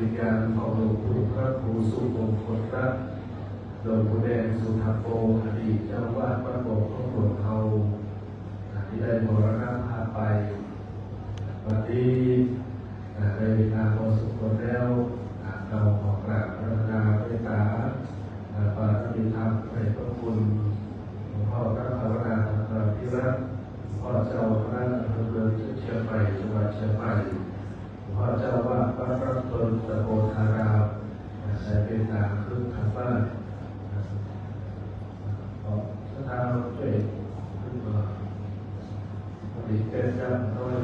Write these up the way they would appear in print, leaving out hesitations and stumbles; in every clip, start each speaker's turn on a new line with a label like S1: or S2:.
S1: วิญญาณของหลวงปู่พระครูสุมงคลรัตน์หลวงปู่แดงสุธโภอดีตเจ้าวาดวัดโบสถ์ของหลวงเขาที่ได้มรณภาพไปวันนี้ได้เวลาพอสมควรแล้วเราขอกราบพระนาเมตตาปาฏิธรรมให้พระคุณหลวงพ่อพระภาวนาธรรมพิรัตน์พ่อเจ้าคณะอำเภอเมืองเชียงใหม่จังหวัดเชียงใหม่พ่อเจ้าว่าพระรัตนตะโกธารามได้เป็นทางขึ้นทางบ้านขอพระทางช่วยขึ้นมาปฏิเสธกันน้อย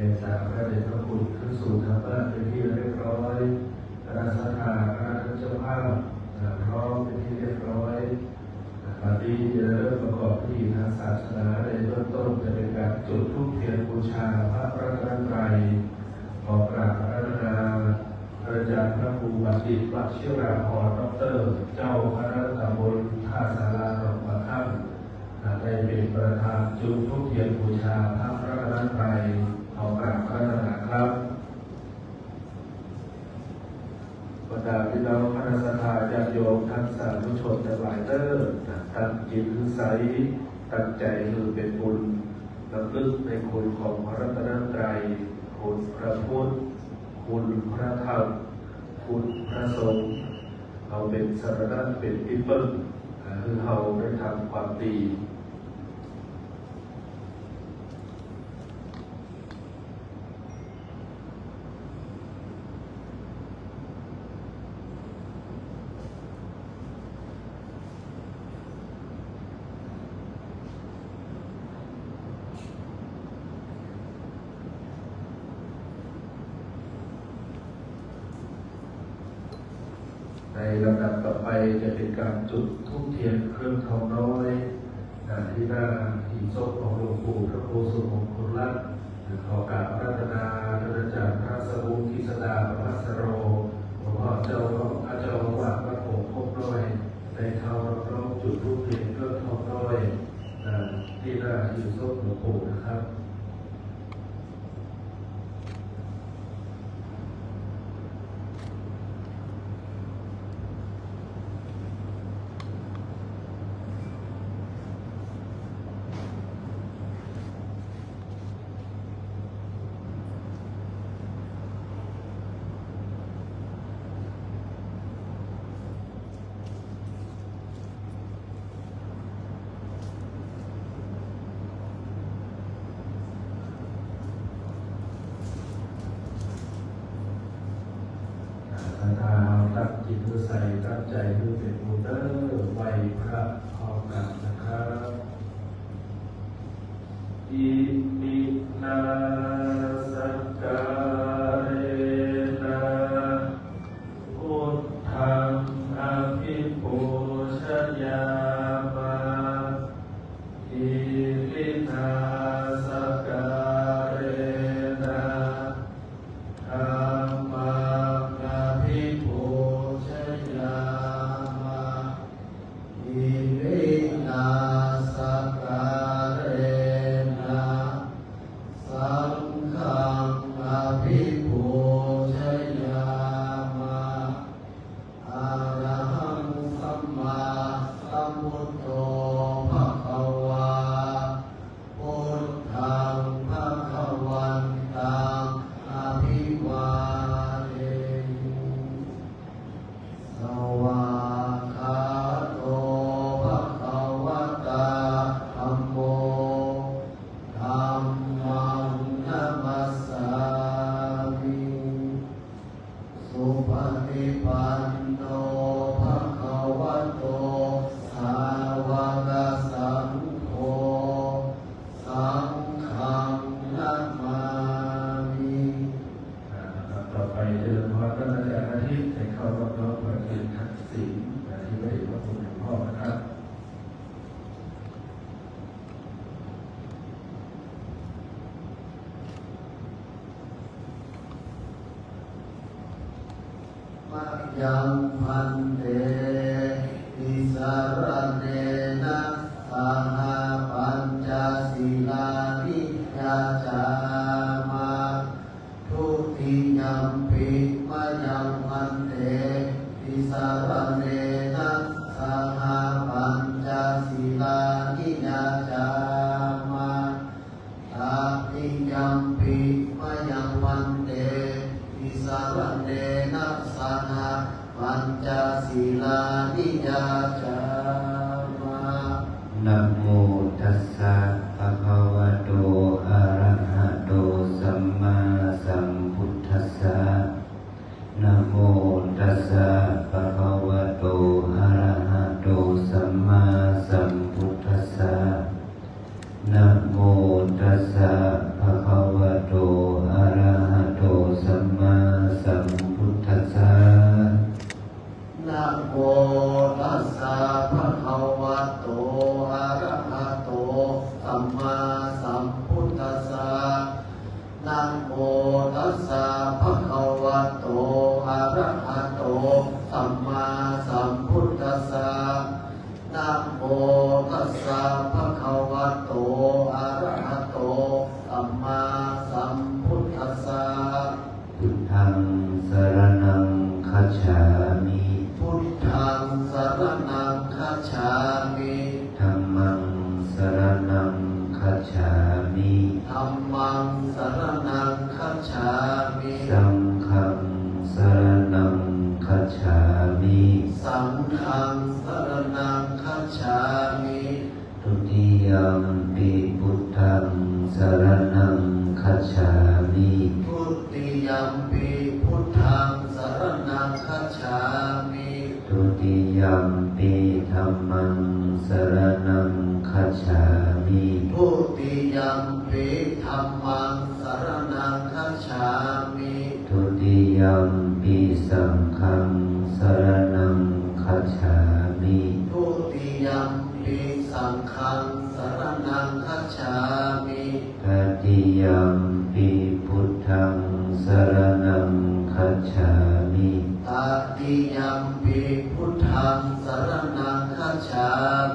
S1: เป็นสามพระเดชพระคุณขึ้นสู่ธรรมะเป็นที่เรียบร้อยคณะสังฆาคณะเจ้าภาพพร้อมเป็นที่เรียบร้อยวันนี้จะเริ่มประกอบพิธีทางศาสนาในเบื้องต้นจะเป็นการจุดธูปเทียนบูชาพระรัตนตรัยขอกราบพระนาอาจารย์พระครูบัณฑิตวชิราภรณ์ดร.เจ้าคณะตำบลท่าสาราหนองปะค่ำได้เป็นประธานจุดธูปเทียนบูชาพระรัตนตรัยขอกราบพระนะครับบรรดาพี่น้องคณะสัตยาญาติโยมทั้งสาธุชนทั้งหลายเด้อตั้งจิตคือใสตั้งใจคือเป็นบุญรำลึกในคุณของพระรัตนตรัยคุณพระพุทธคุณพระธรรมคุณพระสงฆ์เราเป็นสารณะเป็นที่พึ่งคือเราได้ทำความดีในลำดับต่อไปจะเป็นการจุดธูปเทียนเครื่องทองน้อยที่หน้าหิ้งศพของหลวงปู่พระครูสุมงคลรัตน์ขอกราบรัตนาท่านอาจารย์พระสมุทิสดาพระสโรหลวงพ่อเจ้าพระเจ้าวัดวัดโบสถ์ครบร้อยในเท้าร้องจุดธูปเทียนเครื่องทองน้อยที่หน้าหิ้งศพหลวงปู่นะครับ
S2: ยังพันเตติสารเนนะสหปัญจศีลานิยาจามาทุติยัมปิมะยังพันเตติสารเนนะสหปัญจศีลานิยาจามาตาติยัมปิมะยังพันเตติสารเนนะสหปัญจศีลานิยาจามานะโมตัสสะภะคะวะโตอะระหะโตสัมมาสัมพุทธัสสะนะโมตัสสะภะคะวะโตอะระหะโตสัมมาสัมพุทธัสสะนะโมตัสสะภะคะวะโตอะระหะโตสัมมาสัมพุทธัสสะนะโมตัสสะภะคะวะโตอะระหะโตสัมมาสัมพุทธัสสะนะโมตัสสะภะคะวะโตอะระหะโตสัมมาสัมพุทธัสสะนะโมตัสสะภะคะวะโตอะระหะโตสัมมาสัมพุทธัสสะพุทธังสรณังคัจฉามิพุทธังสรณังคัจฉามิธัมมังสรณังคัจฉามิธัมมังสรณังคัจฉามิสังฆังสรณังคัจฉามิสังฆังสรณังคัจฉามิทุติยัมปิพุทธังสรณังคัจฉามิทุติยัมปิพุทธังสรณังคัจฉามิทุติยัมปิธัมมังสรณังคัจฉามิทุติยัมปิธัมมังสรณังคัจฉามิทุติยัมปิสังฆังสรณังคัจฉามิทุติยัมปิสังฆังสรณังคัจฉามิตติยัมปิพุทธังสรณังคัจฉามิตติยัมปิพุทธังสรณังคัจฉา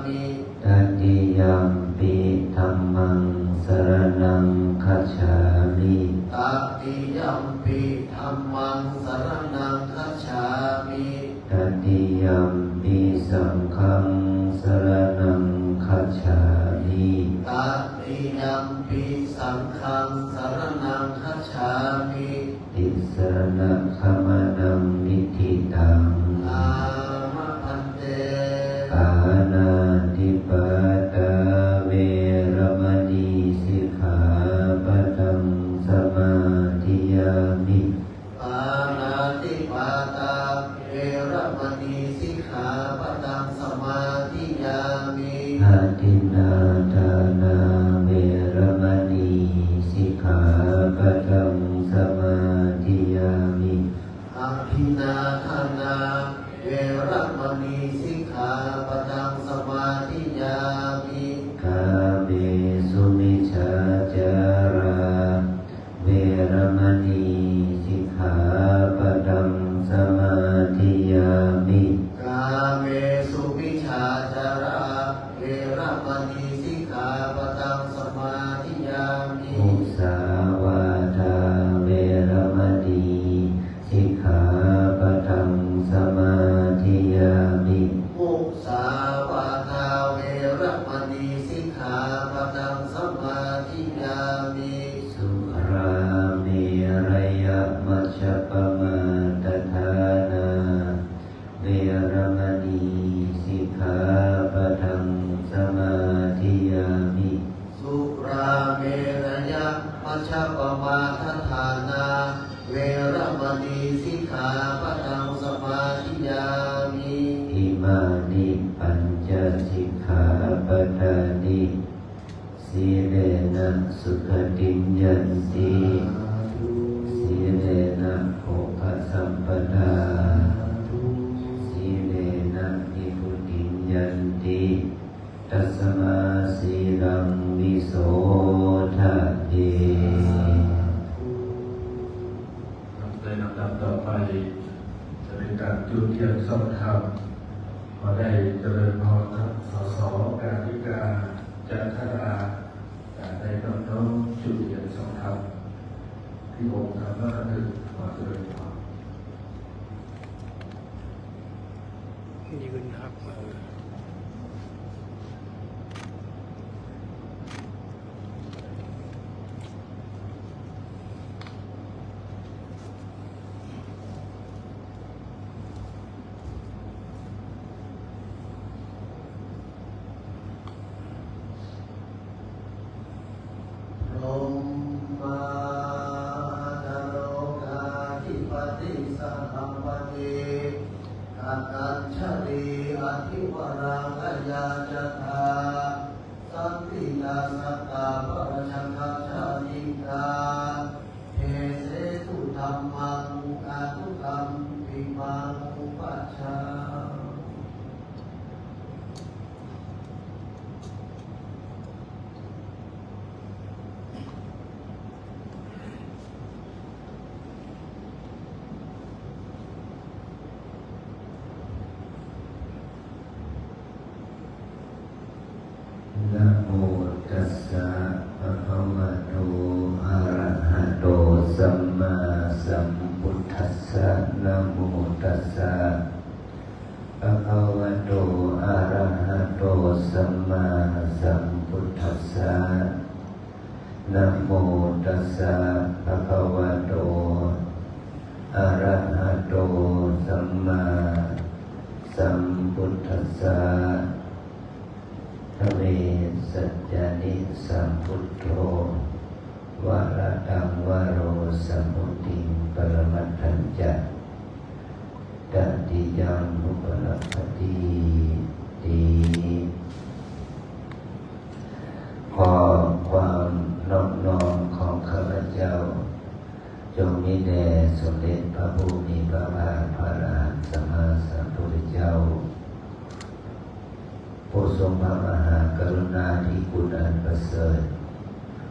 S2: มิตติยัมปิธัมมังสรณังคัจฉามิตติยัมปิธัมมังสรณังคัจฉามิตติยัมปิสังฆังสรณังคัจฉามิตติยัมปิสังฆังสรณังคัจฉามิติสรณะขมนังนิธิตังอามะพันเตปานาติปาตาเวรมณีสิกขาปะทังสมาธิยามิปานาติปาตาเวรมณีสิกขาปะทังสมาธิยามิอาทินนาทานาเวรมณีสิกขาปะทังสมาธิยามิอาทินนาทานาเวรมณีสิกขาปะทังสมาธิยามิกาเมสุมิจฉาจาราเวรมณีสิกขาปะทังสมาธิยามิกาเมสุมิจฉาจาราเวรมณีสิกขาปะทังสมาธิยามิมุสาวาทาเวรมณีสิกขาปะทังสมาธิยามิมุสาวาทาเวรมณีสิกขาปะทังสมาธิยามิสุราเมรยมัชฌัปปมาทฐานาเวรมณีสิกขาปะทังสมาธิยามิสุราเมรยมัชฌัปปมาทฐานาเวรมณีสิกขาปะทังสมาธิยามิอิมานิปัญจสิกขาปทานิสีเลนะสุขติมยันติสีเลนะโภคสัมปทาสีเลนะนิพุติมยันติตัสมาสีรังวิโสทะเย
S1: ในลำดับต่อไปจะ เป็นการจุดเทียนสองธรรมพอได้เจริญพรทั้งสสการธิการจันทราได้น้องจุดเทียนสองธรรมที่องค์ธรรมะนึกมาเจริญพร
S3: ยืนครับ
S2: พรหมาจโรกาธิปติสัมภวติอากัญชลีอธิวรังกยาจตาสันติยาสัตตาปรชังคัจฉานิกาเทเสตุธัมมังอาทุกัมปิมังอุปัชฌานะโมตัสสะภะคะวะโตอะระหะโตสัมมาสัมพุทธัสสะนะโมตัสสะภะคะวะโตอะระหะโตสัมมาสัมพุทธัสสะนะโมตัสสะภะคะวะโตอะระหะโตสัมมาสัมพุทธัสสะทเวสัจจานิสัมพุทโธวะระตังวโรสมุติปรมัตถัญจะตติยังนุปรัตติติขอความนอบน้อมของข้าพเจ้าจงมีแด่สมเด็จพระผู้มีพระภาคพระอรหันตสัมมาสัมพุทธเจ้าผู้ทรงพระมหากรุณาธิคุณอันประเสริฐ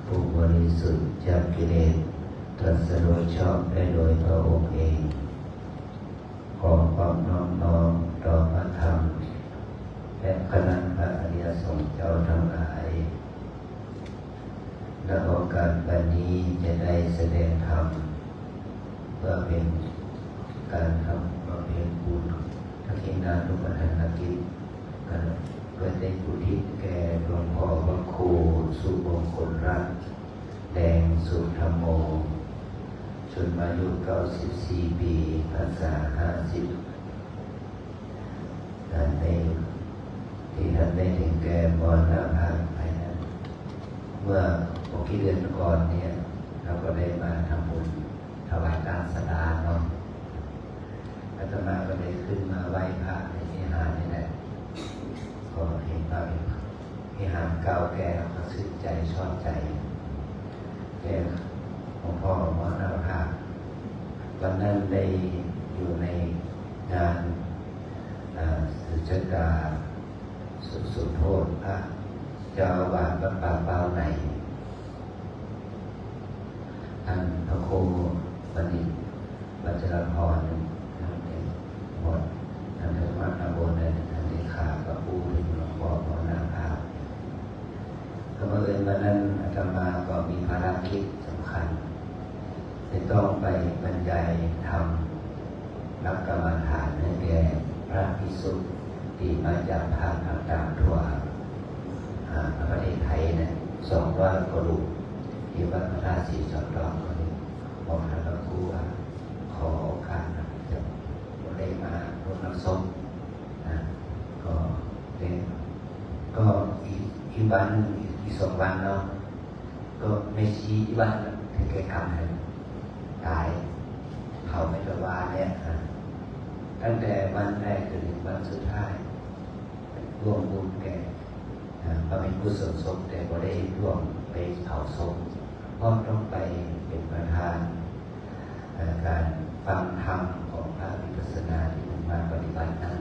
S2: ผู้บริสุทธิ์จากกิเลสตรัสรู้ชอบได้โดยพระองค์เองขอความน้อมน้อมต่อพระธรรมและคณะพระอริยสงฆ์เจ้าทั้งหลายในโอกาสวันนี้จะได้แสดงธรรมเพื่อเป็นการทำบำเพ็ญบุญทักษิณานุปทานกิจกันเพื่อได้อุทิศแก่หลวงพ่อพระครูสุมงคลรัตน์แดงสุธรรมโมจนอายุ94 ปีพรรษา50ในที่ท่านได้ถึงแก่มรณภาพไปนั้นเมื่อกี่เดือนก่อนเนี่ยเราก็ได้มาทำบุญถวายการสดาเนาะอาตมาก็ได้ขึ้นมาไหว้พระในวิหารนี่แหละก็เห็นพระวิหารเก่าแก่ก็ชื่นใจชอบใจแต่หลวงพ่อมรณภาพวันนั้นได้อยู่ในงานสุจกาสุโธทพระเจ้าอาวาสวัดป่าเป้าในท่านพระครูบัณฑิตวัชรพรท่านเป็นหมดท่านเทวนาโบนท่านเลขาพระผู้ที่หลวงพ่อมรณภาพก็บังเอิญวันนั้นอาตมาก็มีภารกิจสำคัญจะต้องไปบรรยายธรรมรับกรรมฐานให้แก่พระภิกษุที่มาจากภาคต่างๆทั่วประเทศไทยเนี่ย200 กว่ารูปที่วัดพระธาตุศรีจอมทองคนนี้บอกท่านพระครูว่าขอโอกาสจะได้มารดน้ำศพนะก็อีกวันอีก2 วันเนาะก็ไม่ชี้วันถึงแก่กรรมเลยตายเขาไม่ตะวาเนี่ยตั้งแต่วันแรกจนถึงวันสุดท้ายร่วมบุญแก่พระเป็นกุศลศพแต่ก็ได้ร่วมไปเผาศพเพราะต้องไปเป็นประธานการฟังธรรมของพระวิปัสสนาที่ผมมาปฏิบัตินั้น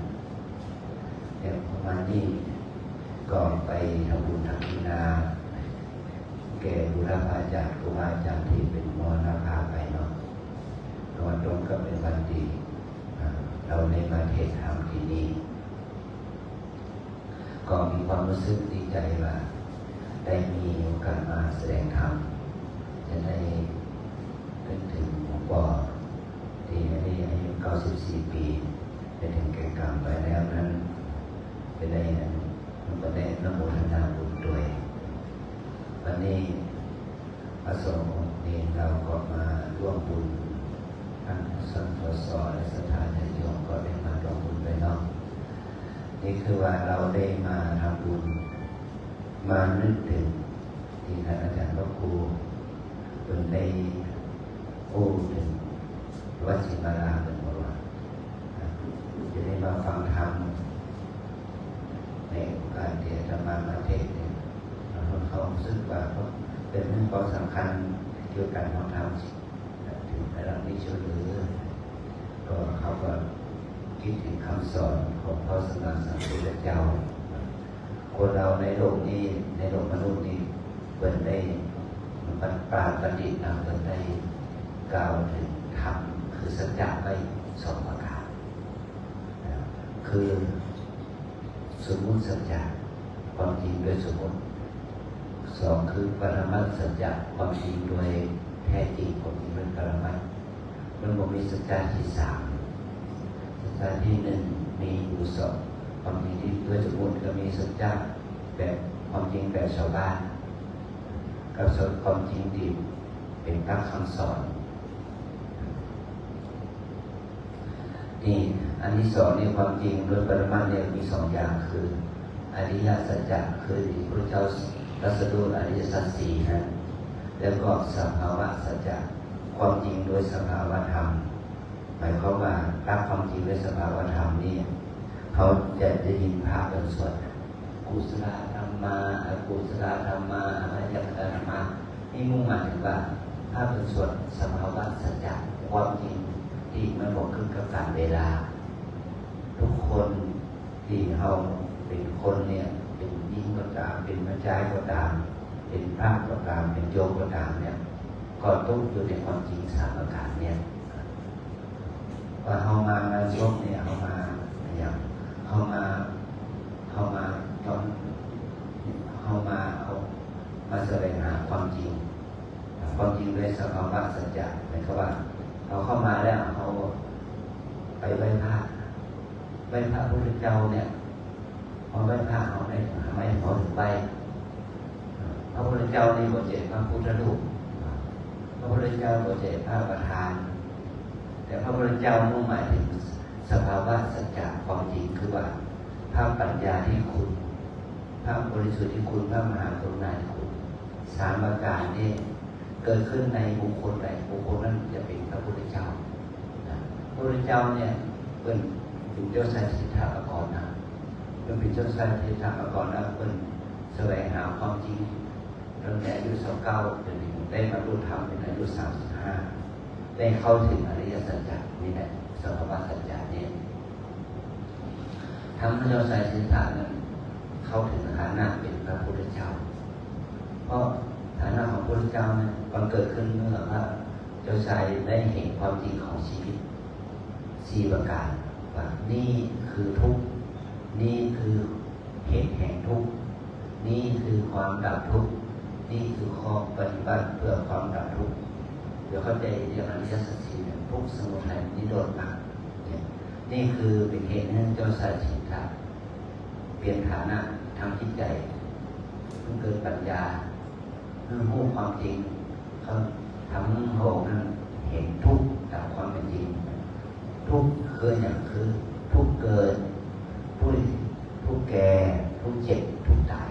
S2: เดี๋ยวประมาณนี้ก็ไปทำบุญทำกินาแก่บุรพาจารย์ครูบาอาจารย์ที่เป็นมรณภาพไปเนาะวันตรงก็เป็นวันดี เราได้มาเทศน์ธรรมที่นี่ก็มีความรู้สึกดีใจว่าได้มีโอกาสมาแสดงธรรมจะได้นึกถึงหลวงพ่อที่ได้อายุ94 ปีได้ถึงแก่กรรมไปแล้วนั้นเป็นได้มันก็ได้นโมทนาบุญด้วยวันนี้พระสงฆ์เองเราก็มาร่วมบุญทั้งสังฆสอและสถานญาติโยมก็ได้มาร่วมบุญไปเนาะนี่คือว่าเราได้มาทำบุญมานึกถึงที่ท่านอาจารย์พระครูเป็นได้โอ้ถึงวัดศิมาลาเป็นบวชจะได้มาฟังธรรมในโอกาสที่จะมาเทศน์เนี่ยเขาซึ่งว่าเป็นเรื่องความสำคัญเกี่ยวกับการทำถึงระดับนี้ช่วยเหลือก็เขาก็คิดถึงคำสอนของพระสัมมาสัมพุทธเจ้าคนเราในโลกนี้ในโลกมนุษย์นี้เปิดได้ปราประดิษฐ์นำเปิดได้กล่าวถึงธรรมคือสัจจะไว้2 ประการคือสมมุติสัจจะความจริงโดยสมมุติ2คือปรมัตถสัจจะความจริงโดยแท้จริงความจริงเป็นปรมัตถ์มันบอกมีสัจจะที่3สัจจะที่1มีอยู่2ความจริงที่โดยสมมุติก็มีสัจจะแบบความจริงแบบชาวบ้านกับความจริงที่เป็นพระคำสอนนี่อันที่2นี่ความจริงโดยปรมัตถ์เนี่ยมี2อย่างคืออริยสัจจะคือที่พระเจ้าตรัสรู้อริยสัจ4นะแล้วก็สภาวะสัจจะความจริงโดยสภาวะธรรมหมายความว่ารับความจริงโดยสภาวะธรรมนี่เขาจะได้ยินภาพเป็นส่วนกุศลธรรมะอกุศลธรรมะอริยสัจธรรมะนี่มุ่งหมายถึงว่าภาพเป็นส่วนสภาวะสัจจะความจริงที่มันบอกขึ้นกับการเวลาทุกคนที่เขาเป็นคนเนี่ยเป็นหญิงก็ตามเป็นแม่ชายก็ตามเป็นพระก็ตามเป็นโยมก็ตามเนี่ยก็ต้องอยู่ในความจริง3 ประการเนี่ยว่าเขามางานศพเนี่ยเขามาอย่างเขามาตอนเขามาแสวงหาความจริงด้วยสภาวะสัจจะหมายความว่าเขาเข้ามาแล้วเขาไปไหว้พระพุทธเจ้าเนี่ยพอไหว้พระเขาได้ไม่พอถึงไปพระพุทธเจ้านี่บทเจตพระพุทธรูปพระพุทธเจ้าบทเจตพระประธานแต่พระพุทธเจ้ามุ่งหมายถึงสภาวะสัจจะความจริงคือว่าพระปัญญาที่คุณพระบริสุทธิ์ที่คุณพระมหากรุณาธิคุณ3 ประการนี้เกิดขึ้นในบุคคลใดบุคคลนั้นจะเป็นพระพุทธเจ้าพระพุทธเจ้าเนี่ยเป็นเจ้าชายสิทธัตถะก่อนนะเป็นเจ้าชายสิทธัตถะก่อนนะเป็นแสวงหาความจริงตั้งแต่อายุ29จนถึงได้บรรลุธรรมเป็นอายุ35ได้เข้าถึงอริยสัจจะนี่แหละสภาวะสัจจะนี้ทั้งพระเจ้าชายสิทธัตถะนั้นเข้าถึงฐานะเป็นพระพุทธเจ้าเพราะฐานะของพระพุทธเจ้าเนี่ยมันเกิดขึ้นเมื่อว่าเจ้าชายได้เห็นความจริงของชีวิต4 ประการว่านี่คือทุกข์นี่คือเหตุแห่งทุกข์นี่คือความดับทุกข์นี่คือข้อปฏิบัติเพื่อความดับทุกข์เดี๋ยวเข้าใจเรื่องอริยสัจสี่ทุกข์สมุทัยนิโรธมรรคนี่คือเป็นเหตุให้เจ้าชายสิทธัตถะเปลี่ยนฐานะทางจิตใจเพิ่งเกิดปัญญาเพิ่งรู้ความจริงเขาทำให้โลกนั้นเห็นทุกข์ตามความเป็นจริงทุกข์คืออย่างคือทุกข์เกิดทุกข์แก่ทุกข์เจ็บทุกข์ตาย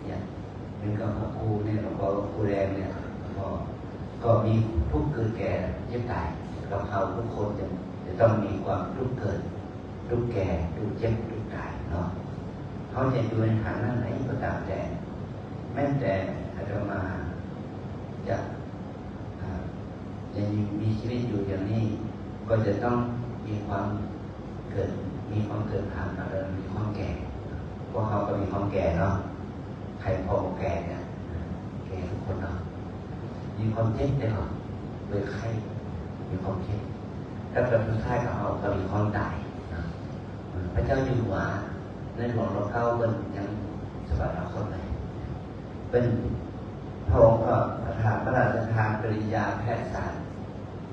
S2: เนี่ยเป็นกับครูเนี่ยหลวงพ่อครูแดงเนี่ยก็มีทุกข์เกิดแก่เจ็บตายเราทุกคนจะต้องมีความทุกข์เกิดทุกข์แก่ทุกข์เจ็บทุกข์ตายเนาะเขาจะอยู่ในฐานะไหนก็ตามแต่แม้แต่อาตมาจะยังมีชีวิตอยู่อย่างนี้ก็จะต้องมีความเกิดผ่านมาแล้วมีความแก่เพราะเขาก็มีความแก่เนาะใครพอแก่เนี่ยแก่ทุกคนเนาะมีความเจ็บได้หรอโดยใครมีความเจ็บถ้าเกิดสุดท้ายก็มีความตาย พระเจ้าอยู่หัวในหลวงรัชกาลเป็นยังสบายเราคนไหนเป็นพระองค์ก็ประทานพระราชทานปริญญาแพทยศาสตร์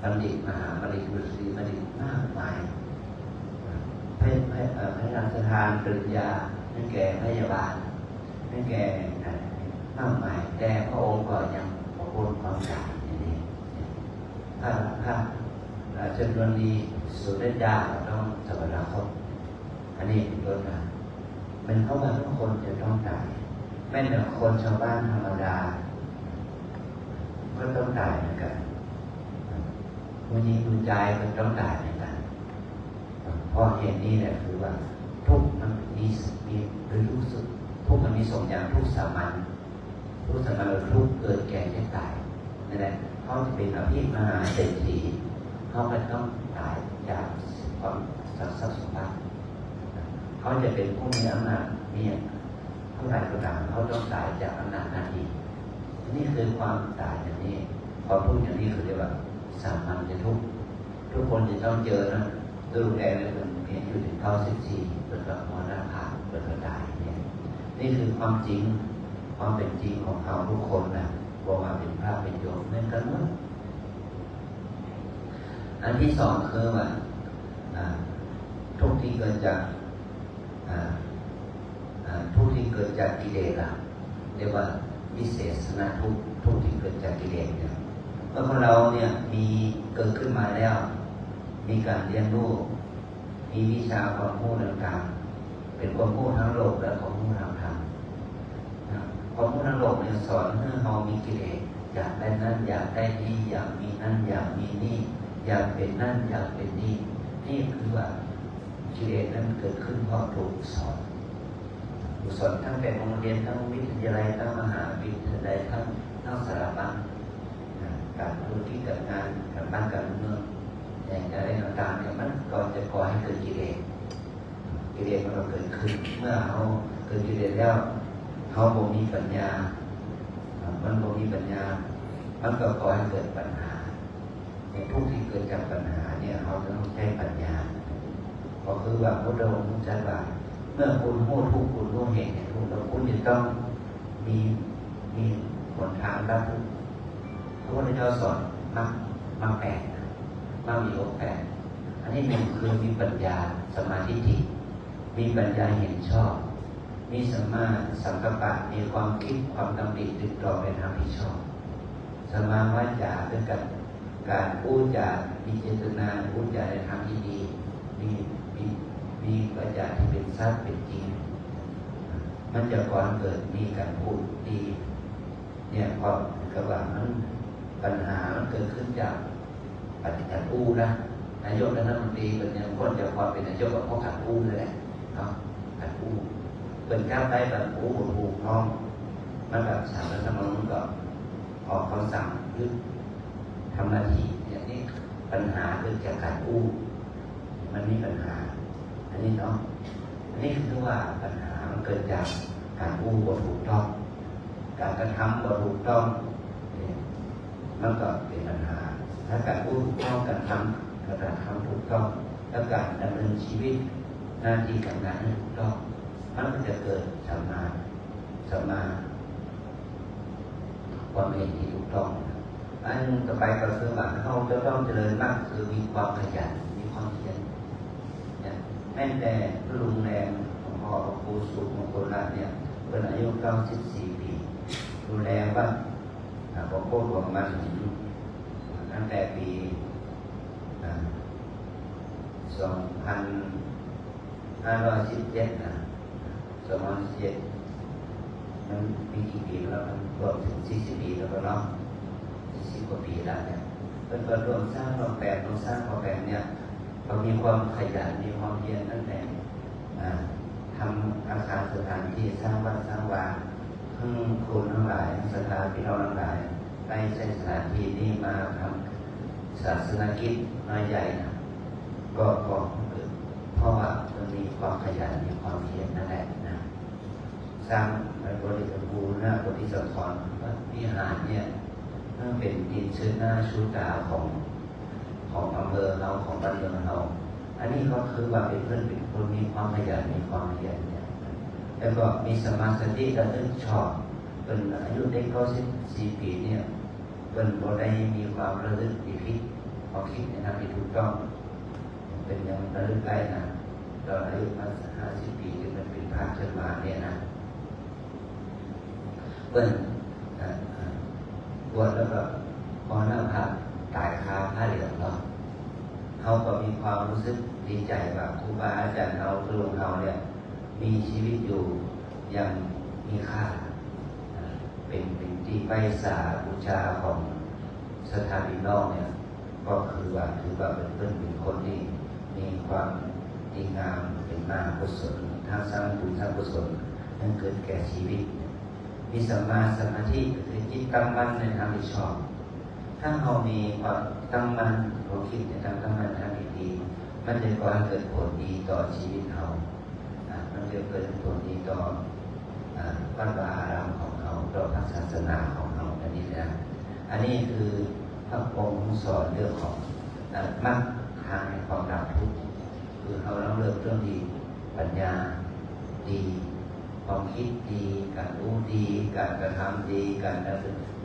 S2: บัณฑิตมหาบัณฑิตดุษฎีบัณฑิตมากมายพระราชทานปริญญาให้แก่พยาบาลให้แก่มากมายแต่พระองค์ก็ยังประโคนความกายอย่างนี้ถ้าจำนวนนี้สุดได้ยากต้องสวรรคตอันนี้เป็นต้นนะมันเข้ามาทุกคนจะต้องตายแม้แต่คนชาวบ้านธรรมดาก็ต้องตายเหมือนกันวันนี้ดูใจก็ต้องตายเหมือนกันเพราะเหตุนี้แหละคือว่าทุกมันมีหรือรู้สึกทุกมันมีสองอย่างทุกสามัญทุกสามัญเราทุกเกิดแก่เจ็บตายนั่นแหละเขาจะเป็นอภิมหาเศรษฐีเขาก็ต้องตายจากความทรัพย์สมบัติเขาจะเป็นผู้มีอำนาจมีเท่าไรก็ตามเขาต้องตายจากอำนาจหน้าที่นี่คือความตายอย่างนี้พอพูดอย่างนี้คือเรียกว่าสามัญจะทุกคนจะต้องเจอนะดูแลเลยเป็นเพียงอยู่ถึง94เป็นแบบมรณภาพเป็นกระตายเนี่ยนี่คือความจริงความเป็นจริงของเขาทุกคนนะบอกว่าเป็นพระเป็นโยมเหมือนกันหมดอันที่สองคือว่าทุกที่เกิดจากทุกที่เกิดจากกิเลสเรียกว่าวิเศษณทุกที่เกิดจากกิเลสเนี่ยเมื่อคนเราเนี่ยมีเกิดขึ้นมาแล้วมีการเรียนรู้มีวิชาความรู้ต่างๆเป็นความรู้ทั้งโลกและความรู้ทางธรรมความรู้ทั้งโลกเนี่ยสอนให้เรามีกิเลสอยากได้นั่นอยากได้นี่อยากมีนั่นอยากมีนี่อยากเป็นนั่นอยากเป็นนี่นี่คือว่ากิเลสนั้นเกิดขึ้นเพราะถูกสอนทั้งแต่โรงเรียนทั้งวิทยาลัยทั้งมหาวิทยาลัยทั้งสถาบันการธุรกิจการงานการบ้านการเมืองอย่างไรต่างๆเนี่ยมันก็จะก่อให้เกิดกิเลสมันก็เกิดขึ้นเมื่อเขาเกิดกิเลสแล้วเขาบ่มีปัญญามันบ่มีปัญญามันก็ก่อให้เกิดปัญหาในทุกที่เกิดจากปัญหาเนี่ยเขาจะต้องใช้ปัญญาก็คือว่าพระองค์ใจว่าเมื่อคุณรู้ทุกข์คุณรู้เหตุทุกข์แล้วคุณจะต้องมีหนทางรับทุกข์พระพุทธเจ้าสอนมาแปดมามีองค์แปดอันนี้หนึ่งคือมีปัญญาสมาธิมีปัญญาเห็นชอบมีสัมมาสังกัปปะมีความคิดความดำริติดต่อในทางที่ชอบสัมมาวาจาเป็นการพูดจามีเจตนาพูดจาในทางที่ดีมีวาจาที่เป็นสัตย์เป็นจริงมันจะก่อนเกิดมีการพูดดีเนี่ยพอกับว่ามันปัญหามันเกิดขึ้นจากปฏิจจ์อู้นะนายกรัฐมนตรีเป็นอย่างคนจะพอเป็นนายกกับพ่อขัดอู้เลยแหละเนาะขัดอู้เป็นก้าวได้แบบอู้หูน้องมันแบบสารรัฐธรรมนูญก็ออกคำสั่งหรือทำหน้าที่อย่างนี้ปัญหาเกิดจากการอู้มันมีปัญหาอันนี้เนาะอันนี้คือว่าปัญหามันเกิดจากการอู้บ่ถูกต้องการกระทำบ่ถูกต้องมันก็เป็นปัญหาถ้าการอู้ถูกต้องการทำถูกต้องแล้วการดำเนินชีวิตหน้าที่การงานถูกต้องมันก็จะเกิดสัมมาความเห็นที่ถูกต้องอันต่อไปก็คือว่าเขาจะต้องเจริญมากคือมีความขยันมีความเพียรแม้แต่ลุงแรงของพ่อครูสุมงคลรัตน์เนี่ยเป็นอายุ94 ปีดูแลว่าพอโคตรของมันตั้งแต่ปี2517นะ2017มันมีกี่ปีแล้วมันรวมถึง40 ปีแล้วก็เนาะ40 กว่าปีแล้วเนี่ยเป็นการรวมสร้างความแปลงเนี่ยเรามีความขยันมีความเพียรตั้งแต่ทำอาคารสถานที่สร้างวัดสร้างวาทั้งคนทั้งหลายศรัทธาพี่น้องทั้งหลายได้ใช้สถานที่นี้มาทำศาสนกิจน้อยใหญ่นะก็เพราะว่ามันมีความขยันมีความเพียรนั่นแหละนะสร้างบริบูรณ์นะบริสุทธิ์ของวิหารเนี่ยนั่นเป็นดินชื้นหน้าชูตาของอำเภอเราของบ้านเมืองเรา
S4: อันนี้ก็คือว่าเป็นเพื่อนเป็นคนมีความขยันมีความเพียรเนี่ยแล้วก็มีสมาธิระลึกชอบเป็นอายุเด็กเขา14 ปีเนี่ยเป็นบ่ได้มีความระลึกผิดความคิดในทางที่ถูกต้องเป็นอย่างระลึกได้นะตอนอายุมา50 ปีที่มันเป็นภาคขึ้นมาเนี่ยนะเป็นบวชแล้วก็พอหน้าพระตายคาผ้าเหลืองเนาะเขาก็มีความรู้สึกดีใจว่าครูบาอาจารย์เราครูเราเนี่ยมีชีวิตอยู่อย่างมีค่าเป็นที่ไปสาบูชาของสถาบันนอกเนี่ยก็คือว่าเป็นคนที่มีความดีงามเป็นมหากุศลทางสร้างบุญสร้างกุศลนั่นเกิดแก่ชีวิตมีสัมมาสมาธิคือจิตตั้งมั่นในทางที่ชอบถ้าเรามีความตั้งมั่นเราคิดในทางตั้งมั่นทางที่ดีมันจะก่อให้เกิดผลดีต่อชีวิตเรามันจะเกิดผลดีต่อวัดวาอารามของเราต่อพระศาสนาของเราอันนี้นะอันนี้คือพระองค์สอนเรื่องของมรรคทางในความดับทุกข์คือเราต้องเลือกเรื่องดีปัญญาดีความคิดดีการรู้ดีการกระทำดีการด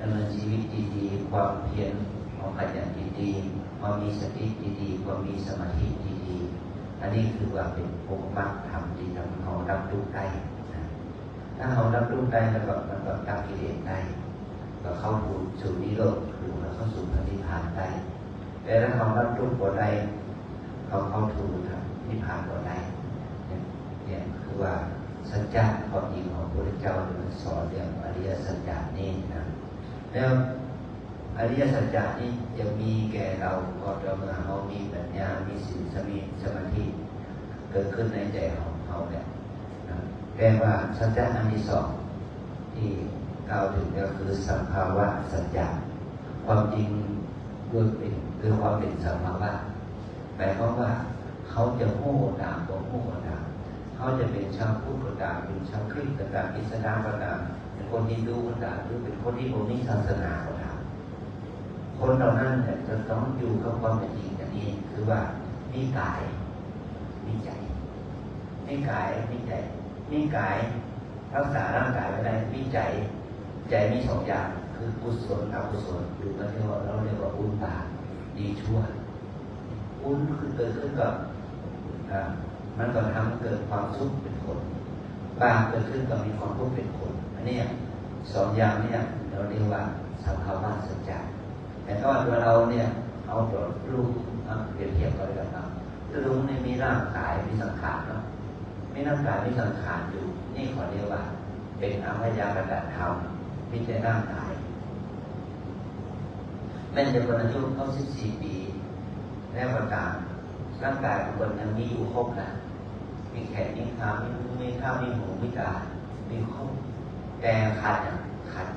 S4: ำเนินชีวิตดีๆความเพียรความขยันดีๆความมีสติดีๆความมีสมาธิดีๆอันนี้คือว่าเป็นองค์มรรคธรรมที่ทำให้เราดับทุกข์ได้ถ้าเราดับทุกข์ได้แล้วก็มันก็ดับกิเลสได้ก็เข้าสู่นิโรธคือเราเข้าสู่พระนิพพานได้แต่ถ้าเราดับทุกข์บ่ได้เขาเข้าสู่นิพพานบ่ได้เนี่ยคือว่าสัจจะความจริงของพระพุทธเจ้าสอนเรื่องอริยสัจจะนี่นะแล้วอริยสัจจะนี่จะมีแก่เราก็ต่อเมื่อเรามีปัญญามีศีลมีสมาธิเกิดขึ้นในใจของเราเนี่ยแต่ว่าสัจจะอันที่สองที่กล่าวถึงก็คือสัมภาวะสัจจะความจริงคือความเป็นสัมภาวะแปลว่าเขาจะโง่ตามตัวโง่ตามเขาจะเป็นชาวพุทธก็ตามเป็นชาวคริสต์ก็ตามอิสลามก็ตามเป็นคนฮินดูก็ตามหรือเป็นคนที่บ่มีศาสนาก็ตามคนเหล่านั้นเนี่ยจะต้องอยู่กับความเป็นจริงอย่างนี้คือว่ามีกายมีใจมีกายมีใจมีกายรักษาร่างกายไว้ได้มีใจมีสองอย่างคือกุศลอกุศลอยู่กันที่เราเรียกว่าบุญบาปดีชั่วบุญคือเกิดขึ้นกับมันก็ทำเกิดความสุขเป็นผลบาปเกิดขึ้นก็มีความทุกข์เป็นผลอันนี้สองอย่างเนี่ยเราเรียกว่าสัมภาวะสัจจะแต่ถ้าตัวเราเนี่ยเอาตัวลุงเปรียบเทียบกันเลยครับลุงเนี่ยมีร่างกายมีสังขารเนาะมีร่างกายมีสังขารอยู่นี่ขอเรียกว่าเป็นอภัยญาปฏิธรรมมีแต่ร่างกายแม้จะคนอายุเขา14 ปีแล้วก็ตามร่างกายของคนยังมีอยู่ครบนะมีแขนมีขามีมือมีเท้ามีหูมีตามีครบแต่ขาด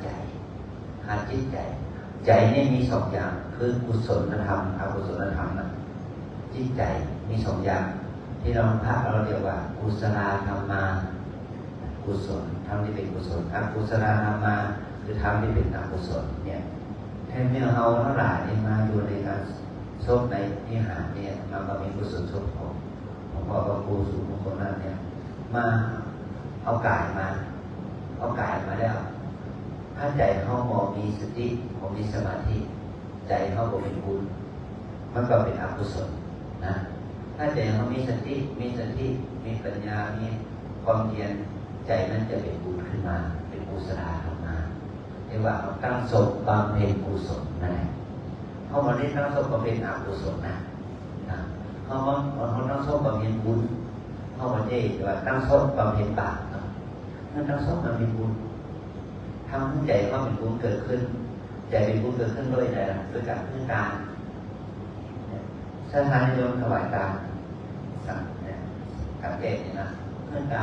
S4: ใจขาดจิตใจใจนี่มีสองอย่างคือกุศลธรรมอกุศลธรรมนะจิตใจมีสองอย่างที่เราพระเราเรียกว่ากุศลธรรมากุศลธรรมที่เป็นกุศลอกุศลธรรมาคือธรรมที่เป็นอกุศลเนี่ยแทนเมื่อเราทั้งหลายมาอยู่ในการศพในนิหารเนี่ยมันก็มีกุศลศพของพ่อพระครูสุมงคลนั้นเนี่ยมาเอากายมาแล้วถ้าใจเขามองมีสติมองมีสมาธิใจเขาก็เป็นบุญมันก็เป็นอกุศลนะถ้าใจเขามีสติมีปัญญามีความเพียรใจนั้นจะเป็นบุญขึ้นมาเป็นกุศลธรรมมาเรียกว่าตั้งศพบำเพ็ญกุศลนั่นแหละเขาบอกนี่ตั้งศพบำเพ็ญอกุศลนะเขาตั้งศพบำเพ็ญบุญเขาบอกนี่ว่าตั้งศพบำเพ็ญบาปนั่นตั้งศพบำเพ็ญบุญทำให้ใจเขาเป็นบุญเกิดขึ้นใจเป็นบุญเกิดขึ้นด้วยอะไรล่ะด้วยการพึ่งตาสถานนิยมถวายตาสั่งเนี่ยการเทศเนี่ยนะพึ่งตา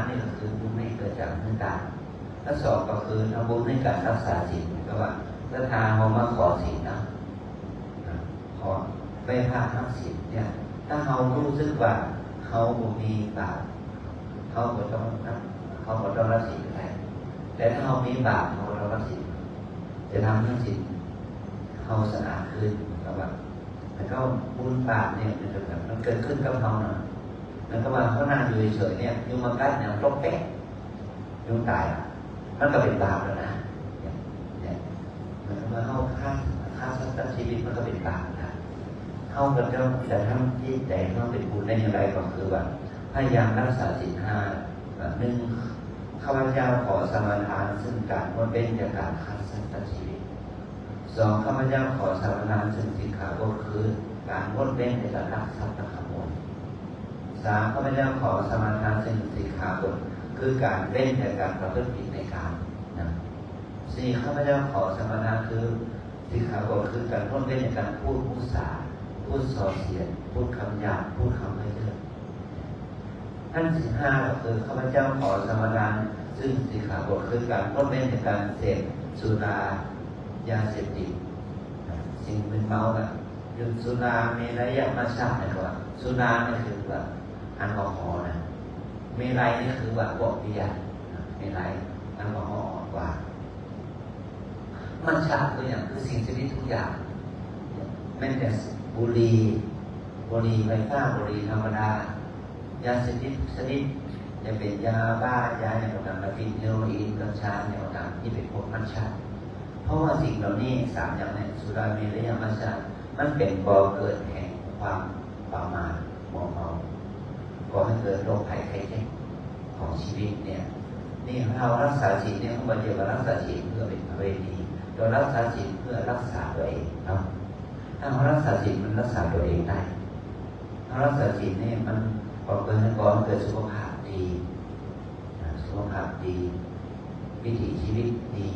S4: นี่ก็คือบุญไม่เกิดจากพึ่งตาและสองก็คือทำบุญในการรักษาศีลก็ว่าถ้าทางเขามาขอศีลนะขอไม่พลาดทั้งศีลเนี่ยถ้าเขารู้สึกว่าเขามีบาปเขาก็ต้องรับศีลไปแต่ถ้าเขามีบาปเขารับศีลจะทำให้ศีลเขาสะอาดขึ้นก็ว่า แล้วก็บุญบาปเนี่ยมันเกิดขึ้นกับเขานะแล้วก็ว่าเขานั่งอยู่เฉยๆเนี่ยยุงมากัดเนี่ยตกแป๊ะยุงตายมันก็เป็นบาปแล้วนะเนี่ยมันก็มาเข้าฆ่าสัตว์ชีวิตมันก็เป็นบาปนะเข้ากับเจ้าแต่ทำที่ใจเขาเป็นบุญได้อย่างไรก็คือว่าพยายามรักษาศีลห้าหนึ่งข้าพเจ้าขอสมาทานซึ่งการงดเว้นจากการฆ่าสัตว์ชีวิตสองข้าพเจ้าขอสมาทานซึ่งสิกขาบทคือการงดเว้นในการลักทรัพย์และขโมยสามข้าพเจ้าขอสมาทานซึ่งสิกขาบทคือการเว้นจากการประพฤติผิดในการนะสี่ข้าพเจ้าขอสมาทานคือสิกขาบทคือการงดเว้นในการพูดมุสาพูดส่อเสียดพูดคำหยาบพูดคำไม่เลิศท่านสิบห้าก็คือข้าพเจ้าขอสมาทานซึ่งสิกขาบทคือการงดเว้นจากการเสพสุรายาเสพติดสิ่งมึนเมาแบบดื่มสุราเมรัยมัชฌะนี่ว่าสุรานี่คือว่าแอลกอฮอล์นะเมรัยนี่คือว่าพวกเบียร์เมรัยแอลกอฮอล์อ่อนกว่ามัชฌะตัวอย่างคือสิ่งชนิดทุกอย่างแม้แต่บุหรี่ไฟฟ้าบุหรี่ธรรมดายาเสพติดชนิดจะเป็นยาบ้ายาอย่างต่างๆมาเป็นเฮโรอีนกัญชาอย่างต่างๆที่เป็นพวกมัชฌะเพราะว่าสิ่งเหล่านี้สามอย่างนี้สุราเมรัยมัชฌะมันเป็นบ่อเกิดแห่งความประมาทมัวเมาก่อให้เกิดโรคภัยไข้เจ็บของชีวิตเนี่ยนี่เรารักษาศีลเนี่ยเขาบอกว่ารักษาศีลเพื่อเป็นประเวณีเรารักษาศีลเพื่อรักษาตัวเองเนาะถ้าเรารักษาศีลมันรักษาตัวเองได้ถ้ารักษาศีลเนี่ยมันก่อเกิดให้ก่อเกิดสุขภาพดีวิถีชีวิตดี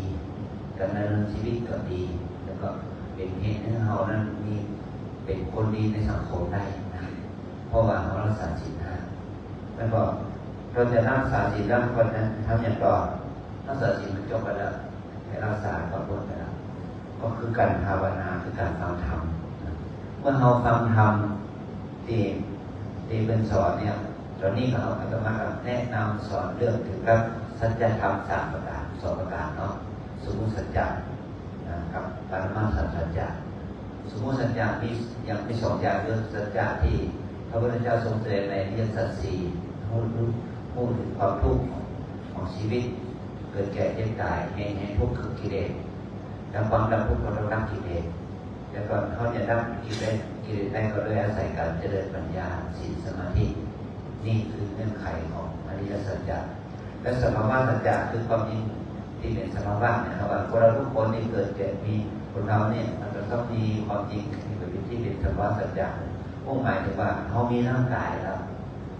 S4: การดำเนินชีวิตก็ดีแล้วก็เป็นเหตุให้เรานั้นมีเป็นคนดีในสังคมได้นะเพราะว่าเรารักษาศีลห้าแล้วก็เราจะรักษาศีลแล้วคนนั้นทำอย่างต่อรักษาศีลมันจบไปแล้วให้รักษาต่อไปแล้วก็คือการภาวนาคือการฟังธรรมเมื่อเราฟังธรรมที่เป็นสอนเนี่ยตอนนี้เราอาตมาแนะนำสอนเรื่องถึงกับสัจธรรมสามประการสองประการเนาะสมมุติสัจจะกับปรมัตถสัจจะสมมุติสัจจะมีอย่างที่สองอย่างเรื่องสัจจะที่พระพุทธเจ้าทรงแสดงในอริยสัจสี่พูดถึงความทุกข์ของชีวิตเกิดแก่เจ็บตายแห่งทุกข์คือกิเลสดับความดับทุกข์เราต้องดับกิเลสแล้วก็เขาจะดับกิเลสได้ก็โดยอาศัยการเจริญปัญญาศีลสมาธินี่คือเงื่อนไขของอริยสัจจะและสภาวะสัจจะคือความจริงที่เป็นสภาวะนะครับว่าคนเราทุกคนนี่เกิดแก่มีคนเราเนี่ยมันจะต้องมีความจริงที่เป็นสภาวะสัจจะมุ่งหมายถึงว่าเขามีร่างกายแล้ว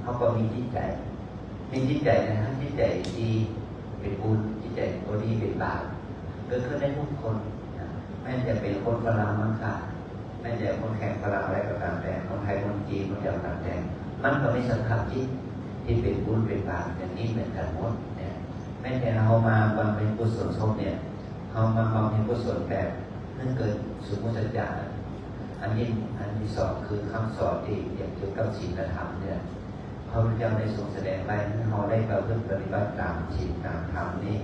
S4: เขาก็มีจิตใจนะฮะจิตใจดีเป็นบุญจิตใจก็ดีเป็นบาปเกิดขึ้นได้ทุกคนแม้จะเป็นคนฝรั่งมันค่ะแม้จะคนแขกฝรั่งอะไรก็ตามแต่คนไทยคนจีนคนเดียวกันแต่มันก็ไม่สำคัญที่เป็นบุญเป็นบาปอย่างนี้เหมือนกันหมดเนี่ยแม้แต่เรามาบำเพ็ญกุศลศพเนี่ยเรามาบำเพ็ญกุศลแบบนั่นเกิดสมมุติสัจจะอันที่สองคือคำสอนที่เกี่ยวกับศีลธรรมเนี่ยพระพุทธเจ้าได้ทรงแสดงไว้ให้เราได้ประพฤติปฏิบัติตามศีลตามธรรมนี้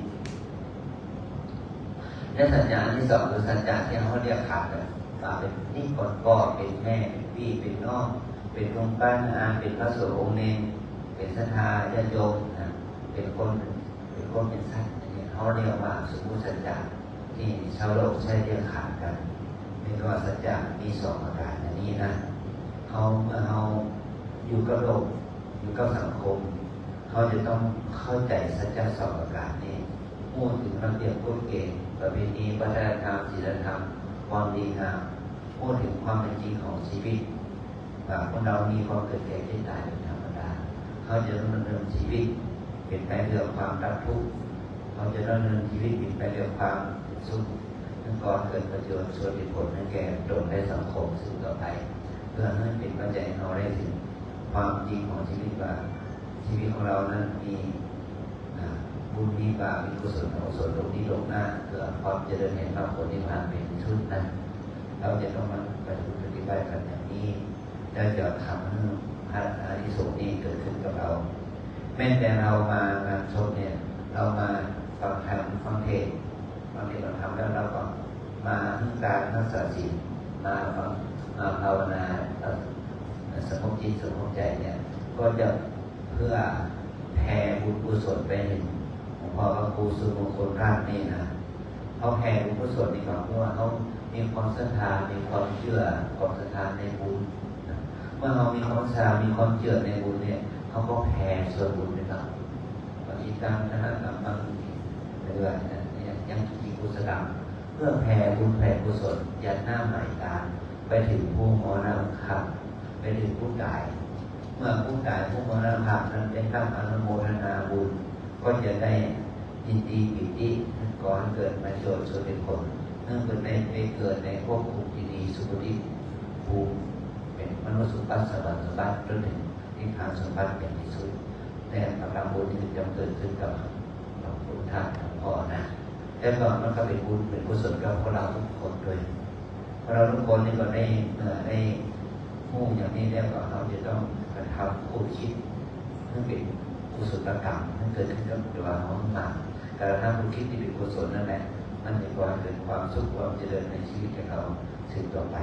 S4: และสัจจะที่สองคือสัจจะที่เขาเรียกขาดกันเป็นนี่ก่อนพ่อเป็นแม่เป็นพี่เป็นน้องเป็นลุงป้าน้าอาเป็นพระสงฆ์องค์เนรเป็นศรัทธาญาติโยมนะเป็นคนเป็นสัตว์อย่างนี้เขาเรียกว่าสมมุติสัจจะที่ชาวโลกใช้เรียกขาดกันเป็นว่าสัจจะมีสองประการอย่างนี้นะเขาเมื่อเขาอยู่กับโลกอยู่กับสังคมเขาจะต้องเข้าใจสัจจะสองประการนี้พูดถึงระเบียบกฎเกณฑ์ประเพณีวัฒนธรรมศีลธรรมความดีงามพูดถึงความเป็นจริงของชีวิตคนเรามีความเกิดแก่เจ็บตายเป็นธรรมดาเขาจะดำเนินชีวิตเป็นไปเรื่องความรับทุกข์เขาจะดำเนินชีวิตเป็นไปเรื่องความสุขนั่นก่อนเกิดประโยชน์ส่วนผลให้แก่ตนและสังคมสืบต่อไปเพื่อให้เป็นปัจจัยเราได้ถึงความจริงของชีวิตว่าชีวิตของเรานั้นมีบุญมีบาปมีกุศลอกุศลลงนี้ลงหน้าเพื่อความเจริญแห่งความผลนิพพานเป็นชุดนั้นเราจะต้องมาปฏิบัติกันอย่างนี้และจะทำให้อานิสงส์นี้เกิดขึ้นกับเราแม้แต่เรามางานศพเนี่ยเรามาฟังธรรมฟังเทศเราทำแล้วเราก็มาการรักษาศีลมาฟัง ภาวนาสงบจิตสงบใจเนี่ยก็จะเพื่อแผ่บุญกุศลไปถึงหลวงพ่อพระครูสุมงคลราชนี่นะเขาแผ่บุญกุศลนี่ก่อนเพราะว่าเขามีความศรัทธามีความเชื่อความศรัทธาในบุญเมื่อเรามีความศรัทธามีความเชื่อในบุญเนี่ยเขาก็แผ่ส่วนบุญไปต่อบางทีตามนะตามบางเรื่องยังกิกุศลเพื่อแผ่บุญแผ่กุศลยันหน้าหมายการไปถึงผู้มรณภาพไปถึงผู้ตายเมื่อผู้ตายผู้มรณภาพนั้นได้ตั้งอนุโมทนาบุญก็จะได้ยินดีปิติก่อนเกิดมาโจทย์ส่วนเป็นคนเนื่องจากไปเกิดในภพภูมิที่ดีสุขติภูมิเป็นมนุษย์สมบัติสวรรค์สมบัติจนถึงนิพพานสมบัติอย่างที่สุดแต่กำลังบุญที่จะเกิดขึ้นกับหลวงปู่ท่านหลวงพ่อนะแต่ก่อนมันก็เป็นบุญเป็นกุศลกับพวกเราทุกคนด้วยพวกเราทุกคนนี่ก็ได้ได้มุ่งอย่างนี้แล้วก็เราจะต้องกระทำคู่คิดเพื่อเป็นกุศลกรรมให้เกิดขึ้นกับตัวเรามากการทำคู่คิดที่เป็นกุศลนั่นแหละมันจะก่อให้เกิดความสุขความเจริญในชีวิตของเราสืบต่อไป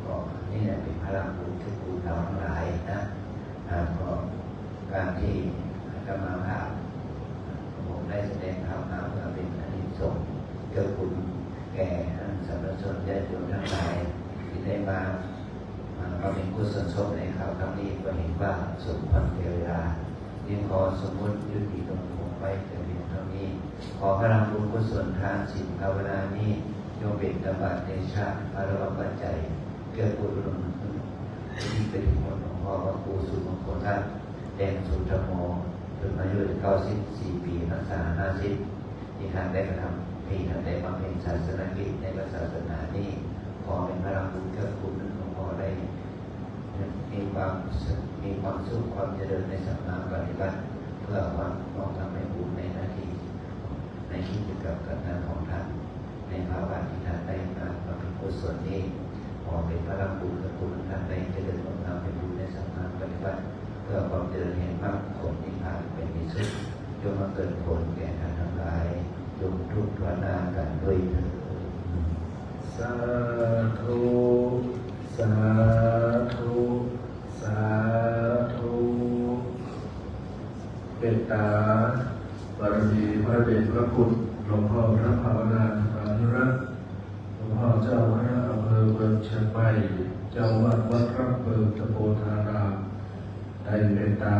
S4: ก็นี่แหละเป็นพลังบุญที่บุญเราทั้งหลายนะก็การที่กรรมภาพผมได้แสดงธรรมมาเพื่อเป็นอานิสงส์เกิดคุณแก่สรรพชนญาติโยมทั้งหลายที่ได้มาเป็นกุศลสมในคราวครั้งนี้ก็เห็นว่าสมควรเวลาจึงขอสมมติยุติตรงผมไว้แต่เพียงเท่านี้ขอพลังบุญกุศลทานศีลภาวนานี้โยมเป็นธรรมะเดชะพระวัปัจจัยเกิดบุญลงที่เป็นหลวงพ่อพระครูสุมงคลราชแดงสุธโมจนอายุ94 ปีพรรษา50ที่ท่านได้กระทำที่ท่านได้บำเพ็ญศาสนกิจในศาสนานี้ขอเป็นพลังบุญเกิดคุณหลวงพ่อได้มีความสุขความเจริญในสัมมาปฏิบัติเพื่อความน้อมทำให้บุญในหน้าที่ในชีวิตกับงานของท่านในภาวะที่ท่านได้มาเป็นกุศลนี้ขอเป็นพลังบุญเกิดคุณท่านได้เจริญน้อมทำให้บุญในสัมมาปฏิบัติเพื่อความเจริญแห่งมรรคผลนิพพานเป็นที่สุดจงมาเกิดผลแก่ท่านทั้งหลายจงทุกข์ทรมานกันด้วยเถิด
S1: สาธุสาธุสาธุเป็นตาบารมีพระเดชพระคุณหลวงพ่อพระภาวนาปานุรัตน์หลวงพ่อเจ้าคณะอำเภอเมืองเชียงใหม่เจ้าวัดวัดร่ำเบิกตะโพธารามได้เป็นตา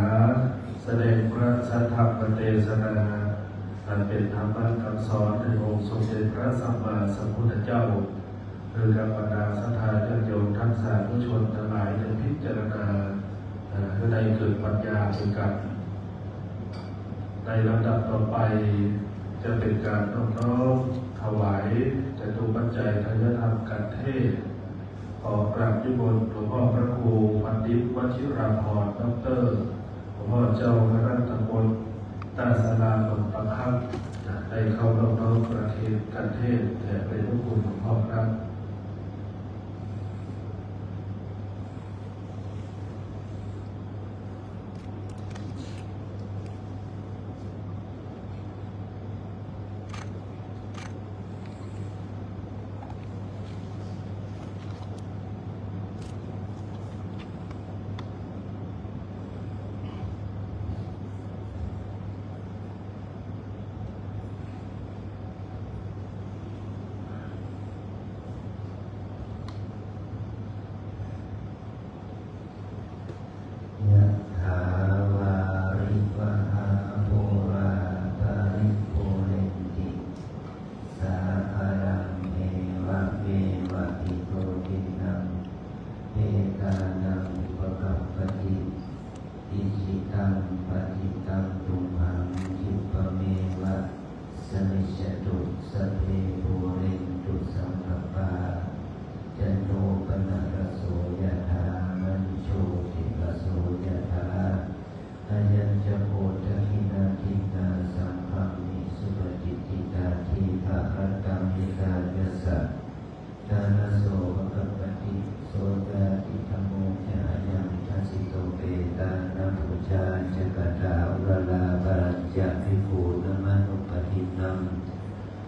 S1: แสดงพระสัทธรรมเทศนาอันเป็นธรรมะคำสอนในองค์สมเด็จพระสัมมาสัมพุทธเจ้าโดยธรรมดาศรัทธาญาติโยมทั้งสาธุชนทั้งหลายได้พิจารณาเพื่อได้เกิดปัญญาด้วยกันในลำดับต่อไปจะเป็นการน้อมถวายจตุปัจจัยทายธรรมการเทศน์ขอกราบนิมนต์หลวงพ่อพระครูพันธิวชิราภรณ์ดร.หลวงพ่อเจ้าคณะตำบลตาสลาหลวงประคับได้เข้าน้อมประเทศการเทศน์แด่เป็นพระคุณหลวงพ่อครับ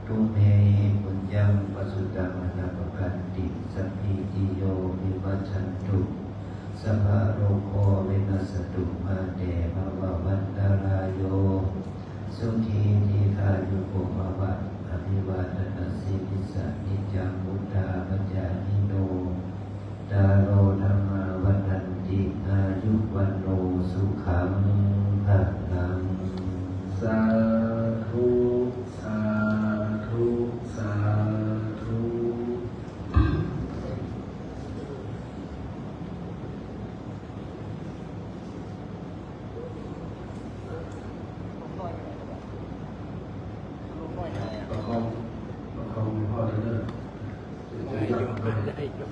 S4: ทุเมปุญ ยังปสุตังอนาปกันติสัพพิติโยวิวัชชันตุสัพพะโรโควินัสตุมาเตภววันตรายโยสุขีทีฆายุโกภวะอภิวาทนาสิริสานิจังมุตตาปัญญานิโนตาโรธรรมาวันตันติอายุวันโนสุขังภะลัง
S1: สาธุสาธุสาธุ ประคองพ่อเด้อจะยกไปได้ยก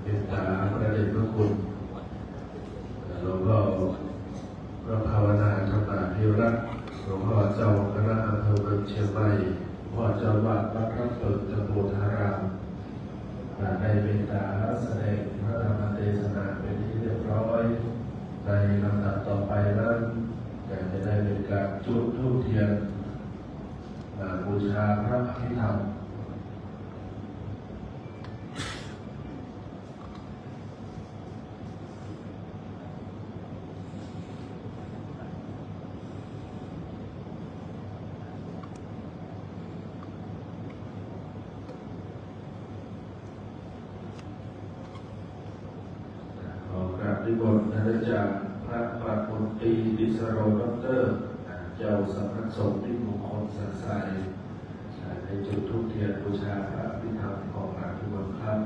S1: เป็นตาพระเดชพระคุณหลวงพ่อพระภาวนาธรรมาภิรัตน์หลวงพ่อเจ้าคณะอำเภอเมืองเชียงใหม่พ่อเจ้าวาดวัดพระเปิดจตุธารามได้เมตตาแสดงพระธรรมเทศนาเป็นที่เรียบร้อยในลำดับต่อไปนั้นอยากจะได้เป็นการจุดธูปเทียนบูชาพระอภิธรรมนิมนต์ท่านอาจารย์พระปฐมตรีดิสโรดรเจ้าสำนักสงฆ์ที่มงคลสันทรายในจุดธูปเทียนบูชาพระอภิธรรมของหลวงพ่อครับ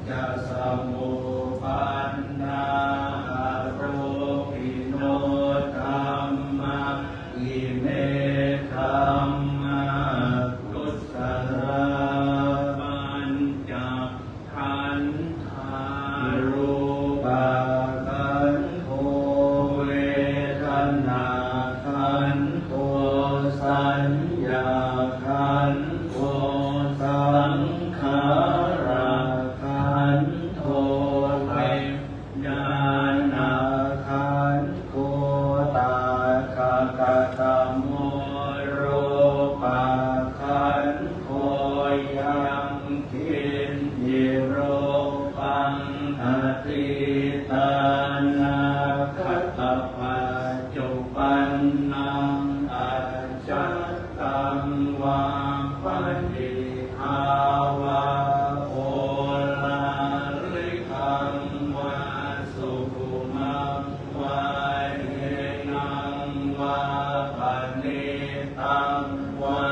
S2: จะสมุ
S5: วังปฏิภาวะโอลาริกังวาสุขุมังวาเยนังวาปณิตังวา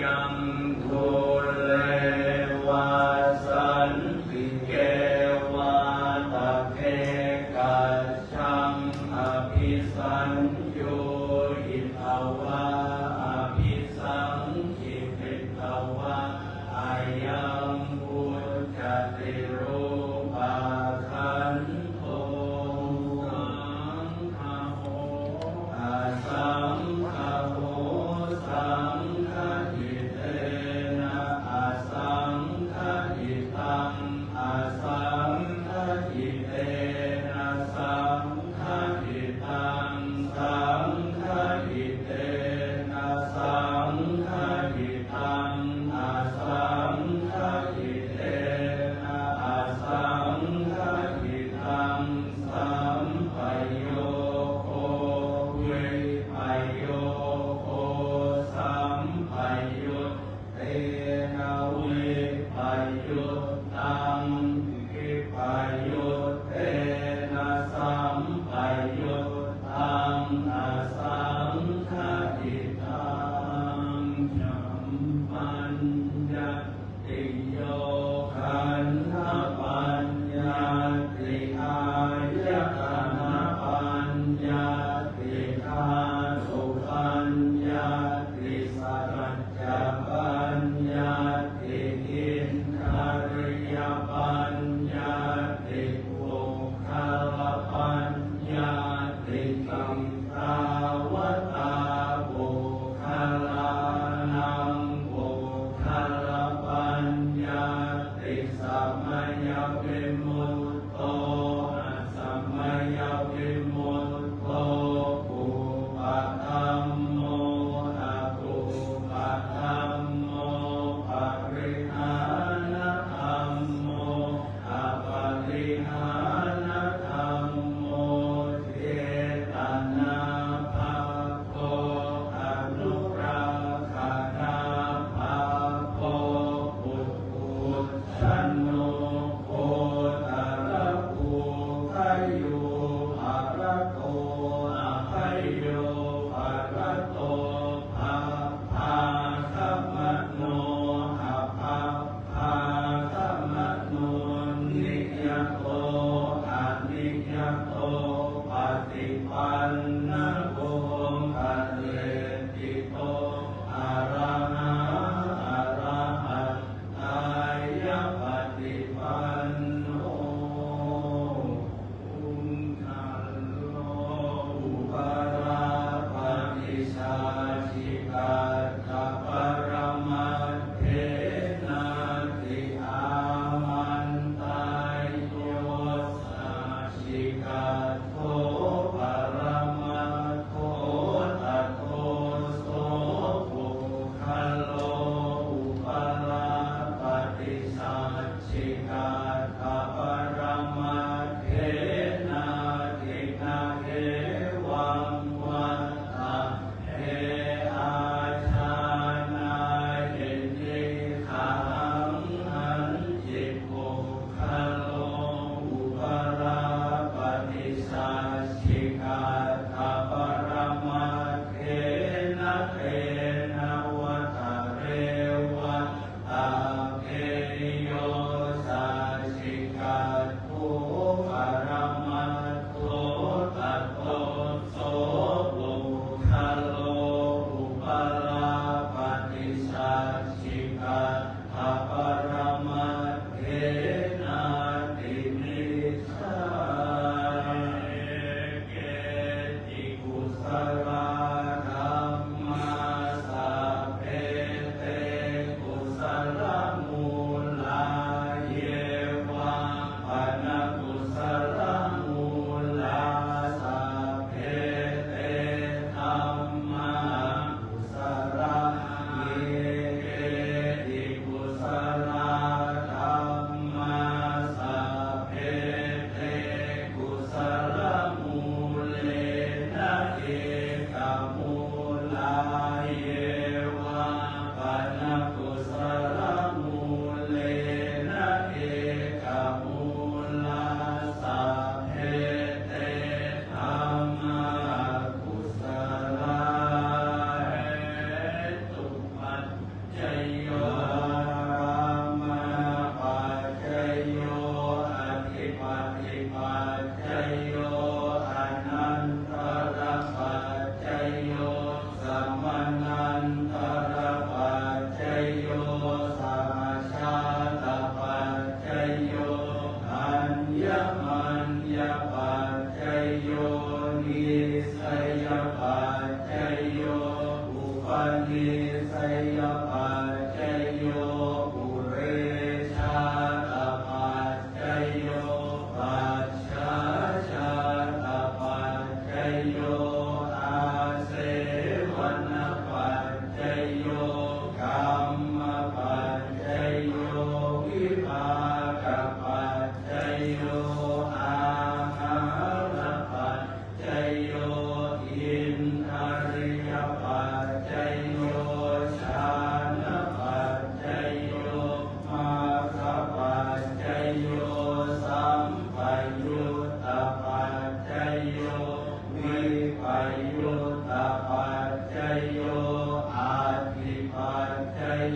S5: ยังทุเลวาสันติเกวาตะเทกัจฉังอภิสัญโยหิตาวะอภิสังขิปิตาวะอายังพุทธติรูปาคันโทสังฆโหอาสังฆโหสังฆอิเตนะอาสังฆอิตังอาสังฆอิเตนะสังฆอิตังสังฆอิเตนะสังฆอิตังอาสังฆอิเตนะอาสังฆอิตังสัมปโยโควิปโยโคสัมปยุตเตนะวิปยุตตังวิปยุตเตนะสัมปยุตตังอาสังฆอิตังสัมปัญญติโยขันธปัญญาติอายตนะปัญญาติธาตุปัญญาติสัจจะปัญญาติอินทริยปัญญาติปุคคลปัญญาติกิตตาวตาปุคคลานังปุคคลปัญญาติสัมมยวิมุตโตอะสัมมยวิมุตโตปุปะธัมโมอะปุปะธัมโม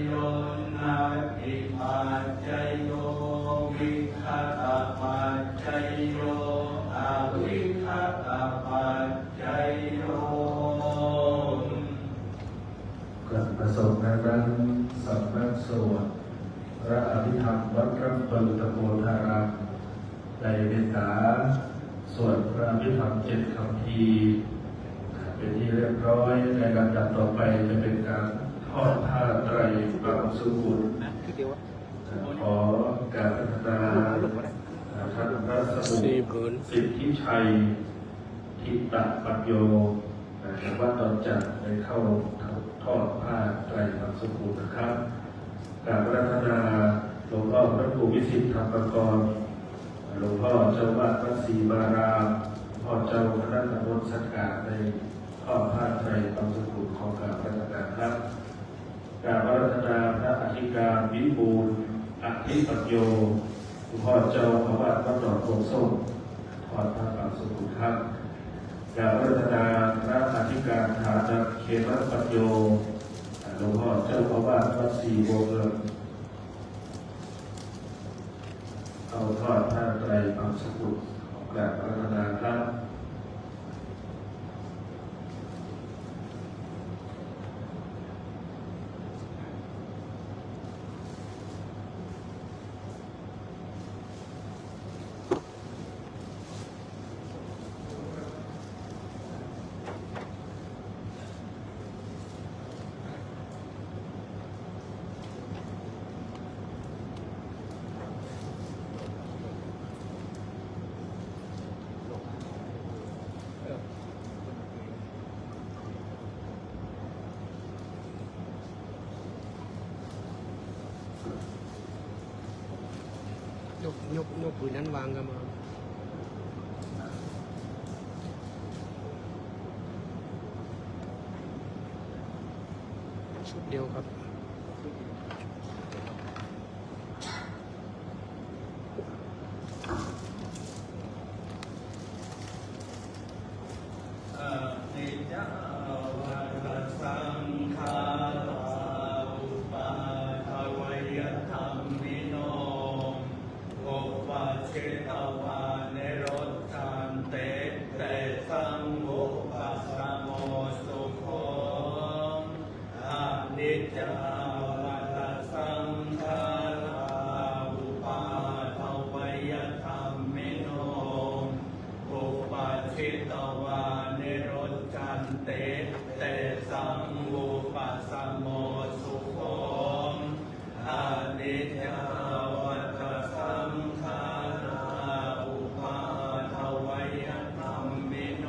S5: โยนาภิปัจจโยวิคัตปัจจโยอวิคัตปัจจโย
S1: การประสบนั้นสำนักสวดพระอภิธรรมวัดร่ำปรุตโพธารามในเมตตาสวดพระอภิธรรม7 คำพีเป็นที่เรียบร้อยในลำดับต่อไปจะเป็นการทอดผ้าไตรบางสุกุลขอการพัฒนาท่านพระสมุสิทธิชัยทิตะปัญโยว่าตอนจัดในเข้าทอดผ้าไตรบางสุกุลนะครับ การพัฒนาหลวงพ่อพระครูวิสิทธิธรรมกรหลวงพ่อเจ้าวาดวัดศรีมารามพ่อเจ้าคณะตำบลสักกาในทอดผ้าไตรบางสุกุลของการพัฒนาครับ การพัฒนาพระอธิการวิบูลย์อธิปัญโยหลวงพ่อเจ้าอาวาสวัดดอนโพส้มทอดผ้าบางสุกุลครับการพัฒนาพระอธิการฐานะเขตปัญโยหลวงพ่อเจ้าอาวาสวัดศรีบัวเงินเอาทอดผ้าไตรบางสุกุลของการพัฒนาครับ
S3: ยกปืนนั้นวางกันมาชุดเดียวครับ
S5: นิจจวัฏสังขาราอุปาทวยธรรมิโนอุปัชฌิตวานิโรธชันเตเตสังอุปัสสโมสุโขอนิจจวัฏสังขาราอุปาทวยธรรมิโนอุปัชฌิตวานิโรธชันเตเตสังอุปัสสโมสุโขอนิจจวัฏสังขาราอุปาทวยธรรมิโน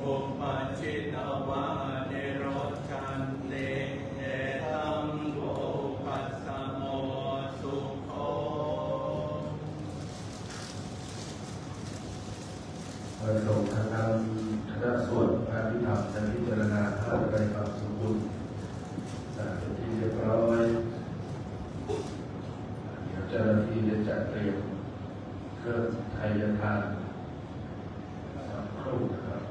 S5: อุปัชฌิตวานิโรธชันเตเตสังอุปัสสโมสุโข
S1: ประสงค์ทางการคณะสวดพระอภิธรรมและพิจารณาพระไตรบางสุกุลเป็นที่เรียบร้อยเดี๋ยวเจ้าหน้าที่จะจัดเตรียมเครื่องไทยทานสักครู่นะครับ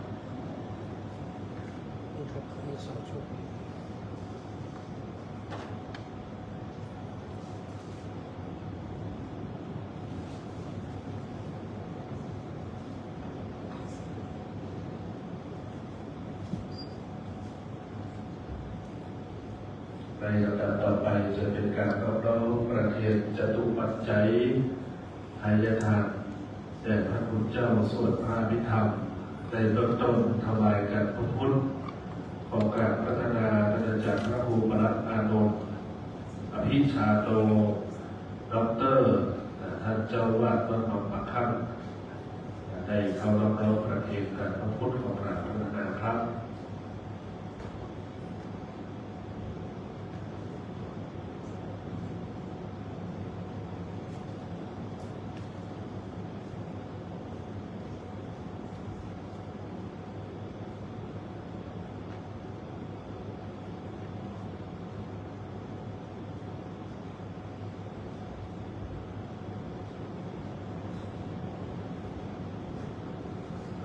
S3: นี่ครับมี2 ชุด
S1: ในลำดับต่อไปจะเป็นการร้องประเคนจตุปัจจัยไทยทานแด่พระคุณเจ้าสวดพระอภิธรรมในเบื้องต้นถวายการพุทธของการพัฒนาท่านอาจารย์พระครูปรัตน์อานนท์อภิชาโตด็อกเตอร์ท่านเจ้าวาดวัดหนองปากค่ำได้เข้ารับประเคนการพุทธของการพัฒนาครับ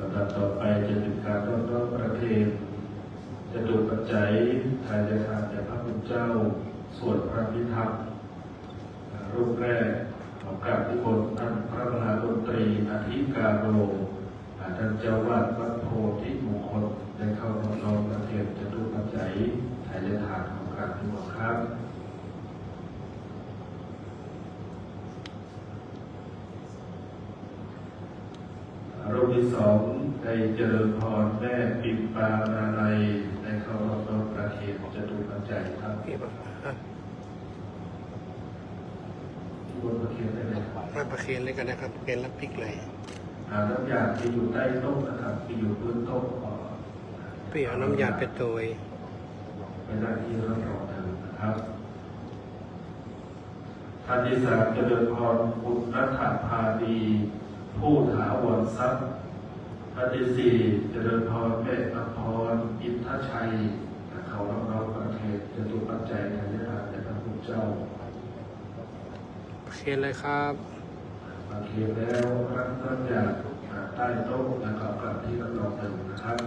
S1: ลำดับต่อไปจะเป็นการร้องประเคนจตุปัจจัยทายทานแด่พระคุณ เจ้าสวดพระพิธรรมรูปแรกของการที่บทท่านพระมหาดนตรีอธิการโรท่านเจ้าวาดวัดโพธิมงคลได้เข้าน้อมประเทศจตุปัจจัยทายทานของการที่บอกครับรูปที่สองได้เจริญพรแม่ปิ่นปานาในได้เข้าน้อมประเทศจตุปัจจัยครับ
S3: นี่ปะ
S1: ที่บนประเทศได้เลยครับ
S3: มาประเคนเลยกันนะครับประเคนรับพริกเลย
S1: น้ำยาที่อยู่ใต้โต๊ะนะครับที่อยู่บนโต๊ะ
S3: เปรี้ยวน้ำยาเป็ดโตย
S1: เป็นหน้าที่รับรองนะครับท่านที่สามเจริญพรบุญรัฐพาดีผู้ถาวรทรัพย์ท่านที่สี่เจริญพรแม่อภรอินทชัยเขารับรองประเทศจตุปัจจัยทายทานแด่พระพุทธเจ้า
S3: ประเคนเลยครับ
S1: โอเคแล้วรับน้ำยาใต้โต๊ะนะครับกับที่รับรองหนึ่งนะครับ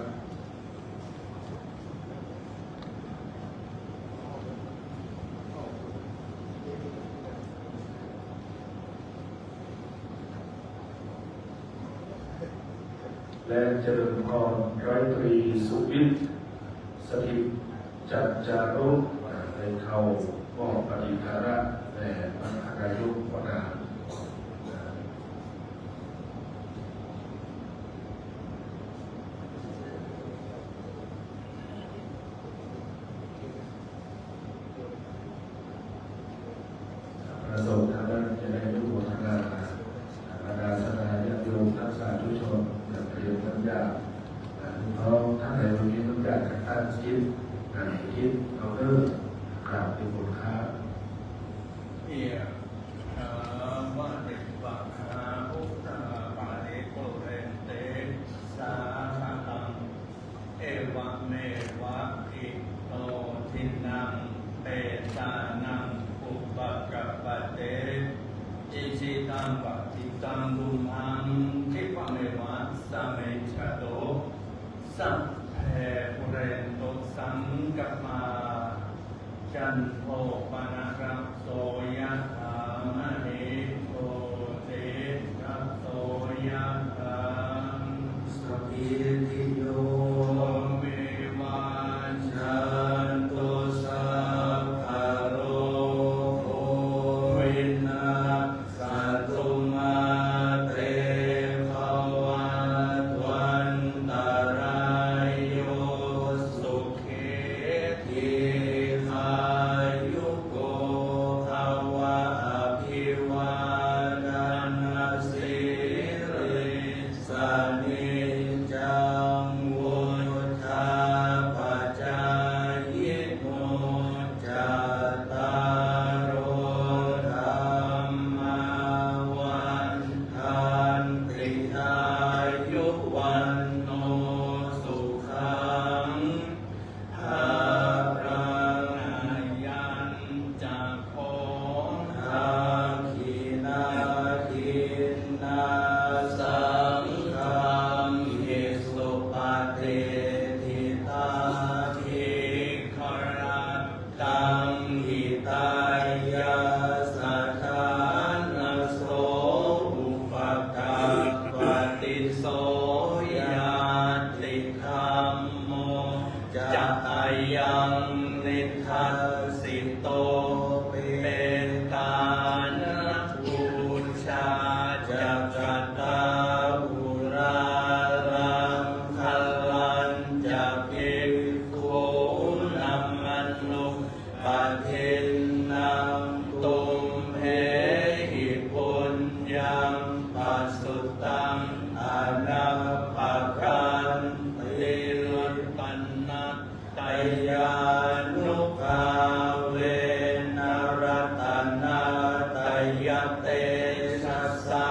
S1: และเจริญพรร้อยตรีสุวิทย์สถิตจัจจารุในเขามอบปฏิภาระแด่พระอายุวนาประสงค์ทางด้านจะได้รู้โมทนาอาณาสนาญาติโยมทั้งสาธุชนอย่างเรียนน้ำยาเพราะท่านใดวันนี้น้ำยาจากท่านคิดเอาเรื่องกราบเป็นบุญค้า
S5: เอียาวะเดวะคาอุตตะปาริโกเรนเตสาหังเอวะเมวะอิโตทินังเตตานังอุปกปปเตอิจิตังปะจิตังบุมังคิปะเมวะสะเมชะโตสัพเพปุเรนโตสังกัปมาจันโทปนะระโสยถามณิโชติระโสยถาสัพพิติโยวิวัชชันตุสัพพะโรโควินาศตุมาเตภวัตวันตรายโยสุขีทีขา ยุโกภวะอภิวาทนาสิริสนิจังวุฒาปัจจายโนจัตตารโอธรรมาวันทันติอายุวันโนสุขังภารังอายันจะของทาคินาทินาสังฆังหิสุปฏิทิตาทิคราตังหิตายาสัทธานาโสอุปการปฏิโสยาติธัมโมจะอายังนิทัสสิโตเป็นตานะบูชาจักตาบุรารังคลันจะภิกขุนัมมนุปเทนังตุมเหหิปุญญังปัสสุตังอนาปกันติลุตันนะไตยานุภาเวนรตนาไตยเตชัสสะ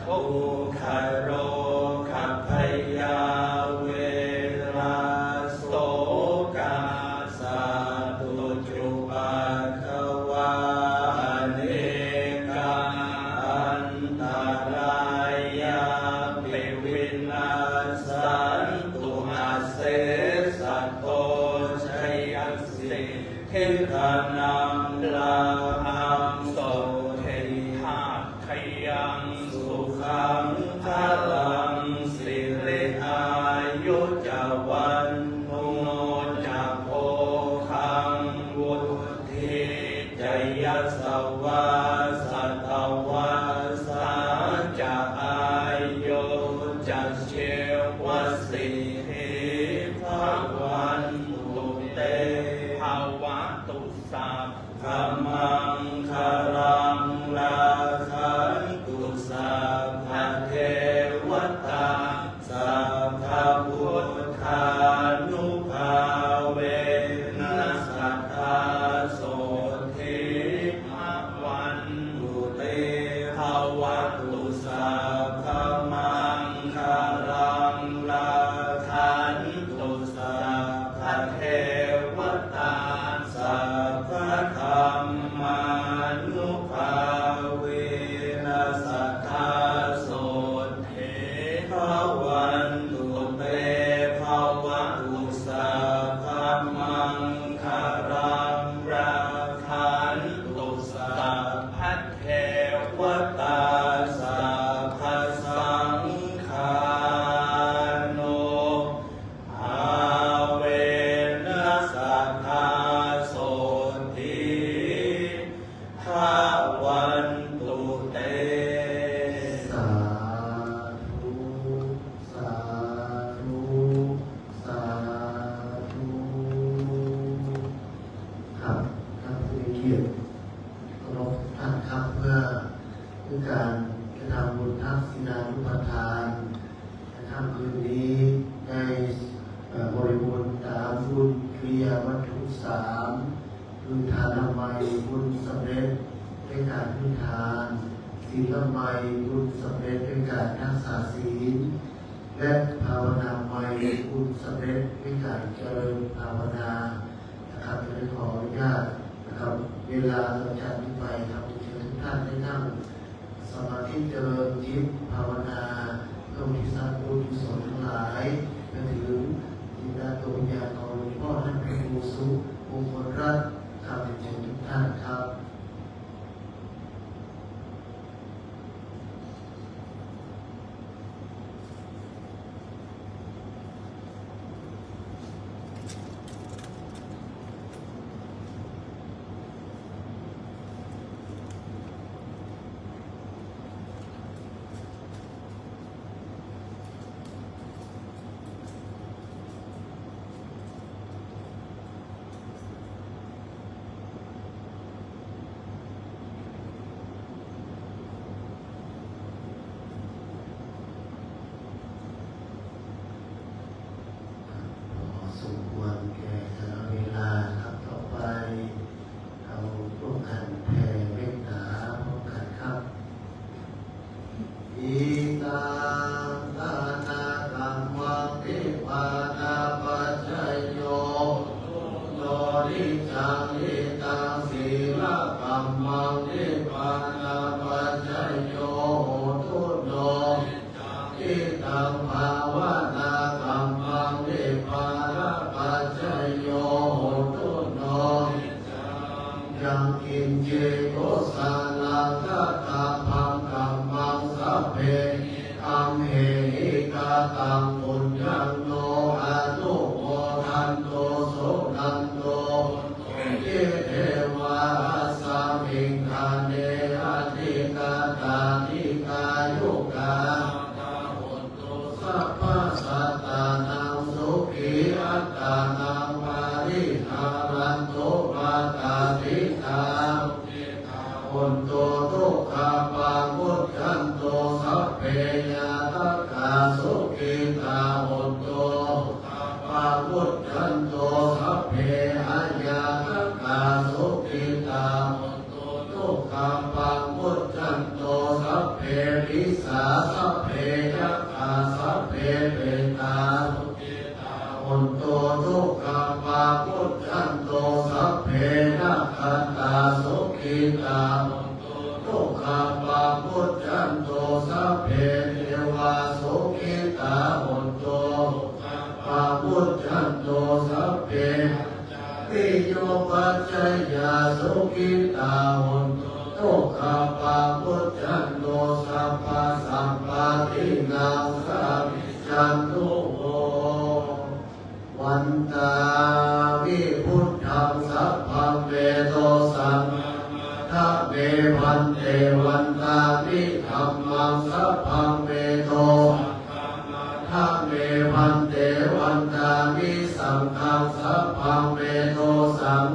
S5: อุคโรคัพพยาเวราโสกาสาตุจุปาค ทานังลาหังโสเทหะขยังสุขังพลังสิริอายุจวันโนจะโพคังวุฒิจยสวาสัตวาสาจะอายุจะเชวสิทธิภาวันตุเตภาวะตุสัพพมังคารังลาคันตุสัพพเทวตาสัพพพุทธานุภาเวนัสสัทธาโสทิภวันตุเตภาวะตุสัพพมังคารังลาคันตุสัพพเทวตาสัพพธรรมานุภาเวนัสสัทธาโสทิภวันตุเตภาวะตุสัพพมังคารังราคันตุสัพพเทวตาสัพพสังฆาโนอาเวนัสสัทธาโสทิภาวันตุเต
S2: สาธุสาธุสาธุครับท่านผู้มีเกียรติเคารพท่านครับเพื่อการกระทำบุญทักษิณานุปทานในค่ำคืนนี้ในบริบูรณ์ตามบุญกิริยาวัตถุสามคือทานนามัยบุญสำเร็จด้วยการพื้นทานศีลนามัยบุญสำเร็จด้วยการรักษาศีลและภาวนาไมยบุญสำเร็จด้วยการเจริญภาวนานะครับจะได้ขออนุญาตนะครับเวลาเราจะนี้ไปครับเชิญทุกท่านได้นั่งสมาธิเจริญจิตภาวนาเพื่อที่สร้างบุญกุศลทั้งหลายไปถึงจิตดวงวิญญาณของหลวงพ่อท่านเป็นผู้สุขมงคลรัตน์ครับเชิญทุกท่านครับ สมควรแก่กาลเวลาครับต่อไปเราร่วมกันแผ่เมตตาพร้อมกันครับอิตังทานาคัมมังติปานาปัจจยโยโยนิจังอิตังศีลคัมมังติปานาปัจจยโยโหตุโนอิตังภาวนาคัมมังติปานาปัจจยโยโหตุโนยังกินเจโกสานังกัตตาพังกัมมังสัพเพอัมเหหิกาตังปุญญังโนอานุโมทันโตโสนันโตเยเทวาสามิงคาเนอาทิกาตาทิกายุกาสัพพสัตตานังสุขีอัตตานังปาริหารันโตมาตาทิตาอุนโตทุกขาปังพุทธันโตสัพเพยาทัคขาสุขิตาอุนโตปังพุทธันโตสัพเพอัญญาทัคขาสุขิตาอุนโตทุกขาปังพุทธันโตสัพเพวิสาสัพเพยัคขาสัพเพเปตาอุนโตทุกขาปังพุทธันโตสัพเพนัคขันตาสุขิตาทุกขาปังพุทธันโตสัพเพเทวาสุขิตาอุนโตปังพุทธันโตสัพเพติโยปัจจ ยาสุขิตาหุนตุทุกขปาปุจจันโตสัพพะสัมปะทินังสัพพิจันตุโหวันตาวิพุทธังสัพพะเวโตสัมทัพเมพันเตวันตาวิธัมมังสัพพะเวโตทัพเมพันเตวันตาวิสังฆังสัพพะเวโตสัง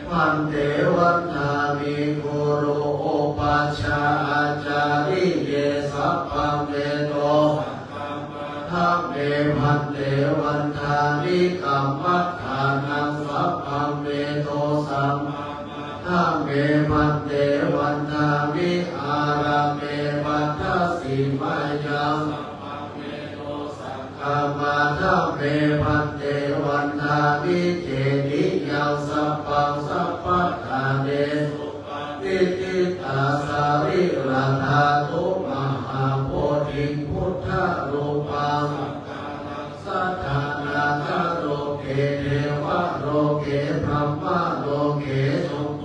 S2: พันเตวันตาวิกุรุโอปัชฌาอาจาริเยสัพพะเวโตทัพเมพันเตวันทานิกัมมัฏฐานังสัพพะเมโตสัมทัพเมพันเตวันทานิอาราเมวัฏสิมายังอามาทัพเมพันเตวันทานิเจติยังสัพพังสัพพะทาเนติติตาสาริรันธาตุมหาโพธิพุทธรูปังสัทธานาคาโลเกเทวะโลเกพรหมโลเกสุโภ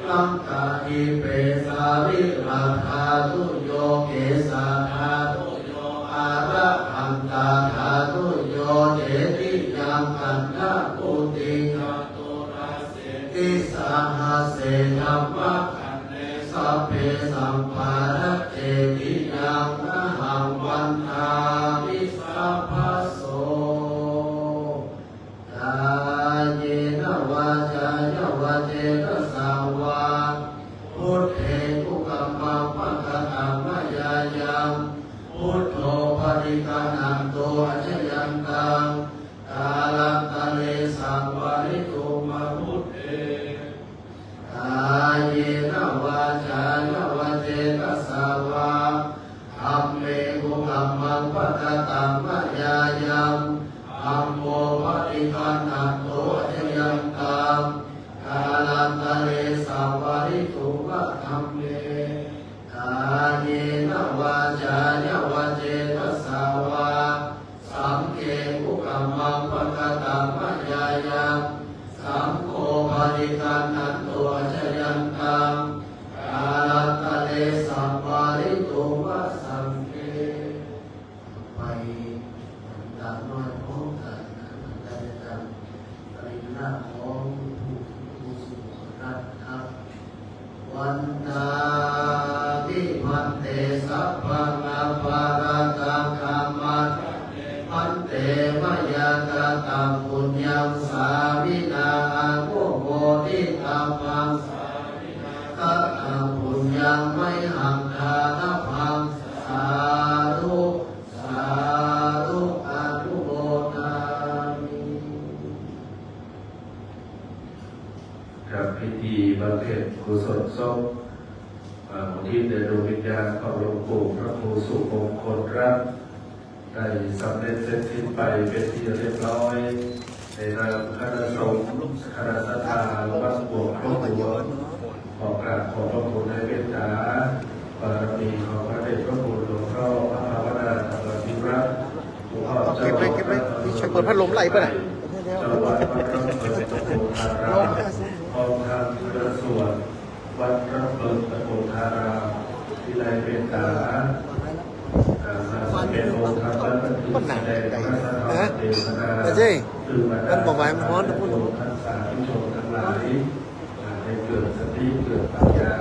S2: ลังกาอิเปสาริรันธาตุโยเกสาธาตุโยอาระหันตาธาตุโยเจติยังกันทะปุติติสาหาเสธัมมะสัพเพสัมภารเจติยังนะหังวันทามิสัพพโสกายเยนะวาจายะวะเจตสาวาพุทเทกุกัมมังปะกะตังมะยายังพุทโธปฏิกานันโตอัจฉยันตังกาลังทะเลสังวาริตุมาพุทเทกายเยนะวาจายะวะเจตสาวาธัมเมกุกัมมังปะกะตังมะยายังธัมโมปฏิกานันโตอัจฉยันตังกาลังทะเลสังวาริตุมาธัมเมกายเยนะวาจายะวะเจตสาวาสังเกกุกัมมังปะกะตังมะยายังสังโฆปฏิกานันโตอัจฉยันตังกาลังทะเลสังวาริตุมาสังเกไปดังน้อยของกันได้จังปริณาของผู้สุขรัตครับวันตาวิพันเตสัพพะนาภาราตังคามัตพันเตมยากาตังปุญญังสาวินาอาโกโมทิตาพังตัตังปุญญังไม่หังทานะพังสาธุสาธุอนุโมทามิ
S1: กับพิธีบำเพ็ญกุศลศพอุทิศแด่ดวงวิญญาณของหลวงปู่พระครูสุมงคลรัตน์ได้สำเร็จเสร็จสิ้นไปเป็นที่เรียบร้อยในนามคณะสงฆ์คณะสัตยาวัดบวกหลวงปู่ขอกราบขอบพระคุณในเมตตาบารมีของพระเดชพระคุณหลวงพ่อพระภาวนาธรรมธิรัตน์หลวงพ่อเจ้า
S3: เก็บไว้นี่ใช้เปิดพัดลมไหลป่ะน่ะ
S1: เจ้าวัดวัดพระเปิดตะโกธารามห้องทางพระสวดวัดพระเปิดตะโกธารามวิไลเมตตาเป็นองค์ธรรมและปฏิแสดงพระสัทธรรมเทศนาคือมันบอกว่ามันฮ้อนทุกท่านสาธุชนทั้งหลายได้เกิดสติเกิดปัญญา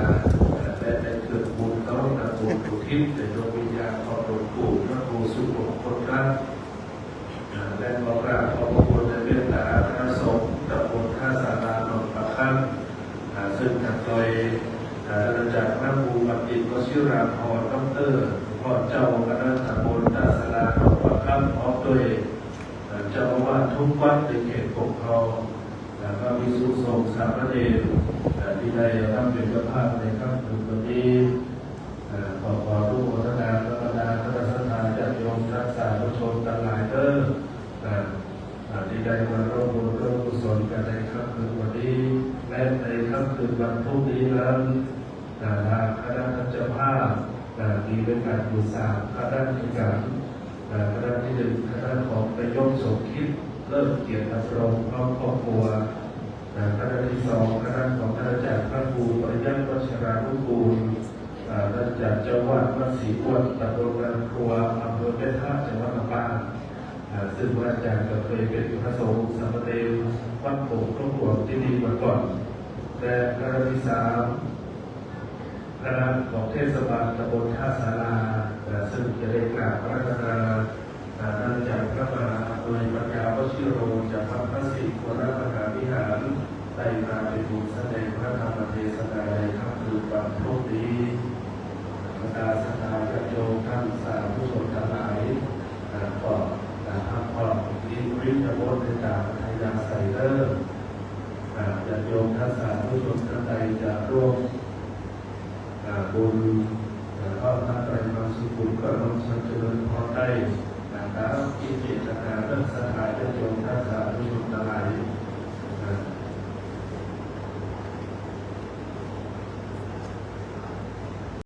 S1: และได้เกิดบุญต้องนำบุญอุทิศแด่ดวงวิญญาณของหลวงปู่พระครูสุมงคลรัตน์และขอกราบขอบพระคุณในเมตตาคณะสงฆ์ตำบลท่าสาราหนองปะคั่งซึ่งโดยอาจารย์พระครูบัณฑิตวชิราภรณ์ดร.พ่อเจ้าคณะตำบลท่าสาราหนองปะคั่งพร้อมด้วยเจ้าอาวาสทุกวัดในเขตปกครองและพระภิกษุสงฆ์สามเณรที่ได้รับเป็นเจ้าภาพในค่ำคืนวันนี้ขอทุกโมทนาและบรรดาพระสัทธาญาติโยมรักษาทุกชนทั้งหลายเด้อที่ได้มาร่วมบุญร่วมกุศลกันในค่ำคืนวันนี้และในค่ำคืนวันพรุ่งนี้นั้นคณะเจ้าภาพมีเป็นการบูชาคณะที่การคณะที่หนึ่งคณะของประยกสมคิดเริ่มเกียรติดำรงครอบครัว สองคณะของท่านอาจารย์พระครูปริยัติวัชรานุกูลท่านอาจารย์เจ้าวาดวัดศรีอ้วนตำบลนาครัวอำเภอแม่ทาจังหวัดลำปางซึ่งว่าอาจารย์ก็เคยเป็นพระสงฆ์สามเณรวัดโป่งครอบครัวที่ดีมาก่อนและคณะที่สามคณะของเทศบาลตำบลท่าสาราซึ่งจะได้กราบพระราชทานท่านอาจารย์พระมหาอวยปัญญาวชิโรจากวัดพระศรีโคราชมหาวิหารได้มาเป็นผู้แสดงพระธรรมเทศนาในค่ำคืนวันพรุ่งนี้บรรดาสถานโยมท่านสาธุชนทั้งหลายก็พักผ่อนอินริยาบถในการพยาใส่เริ่มญาติโยมท่านสาธุชนท่านใดจะร่วมบุญก็ท่านใดมาสุขุมก็ลงเชิญเจริญพรได้นะครับที่เจตนาเริ่ม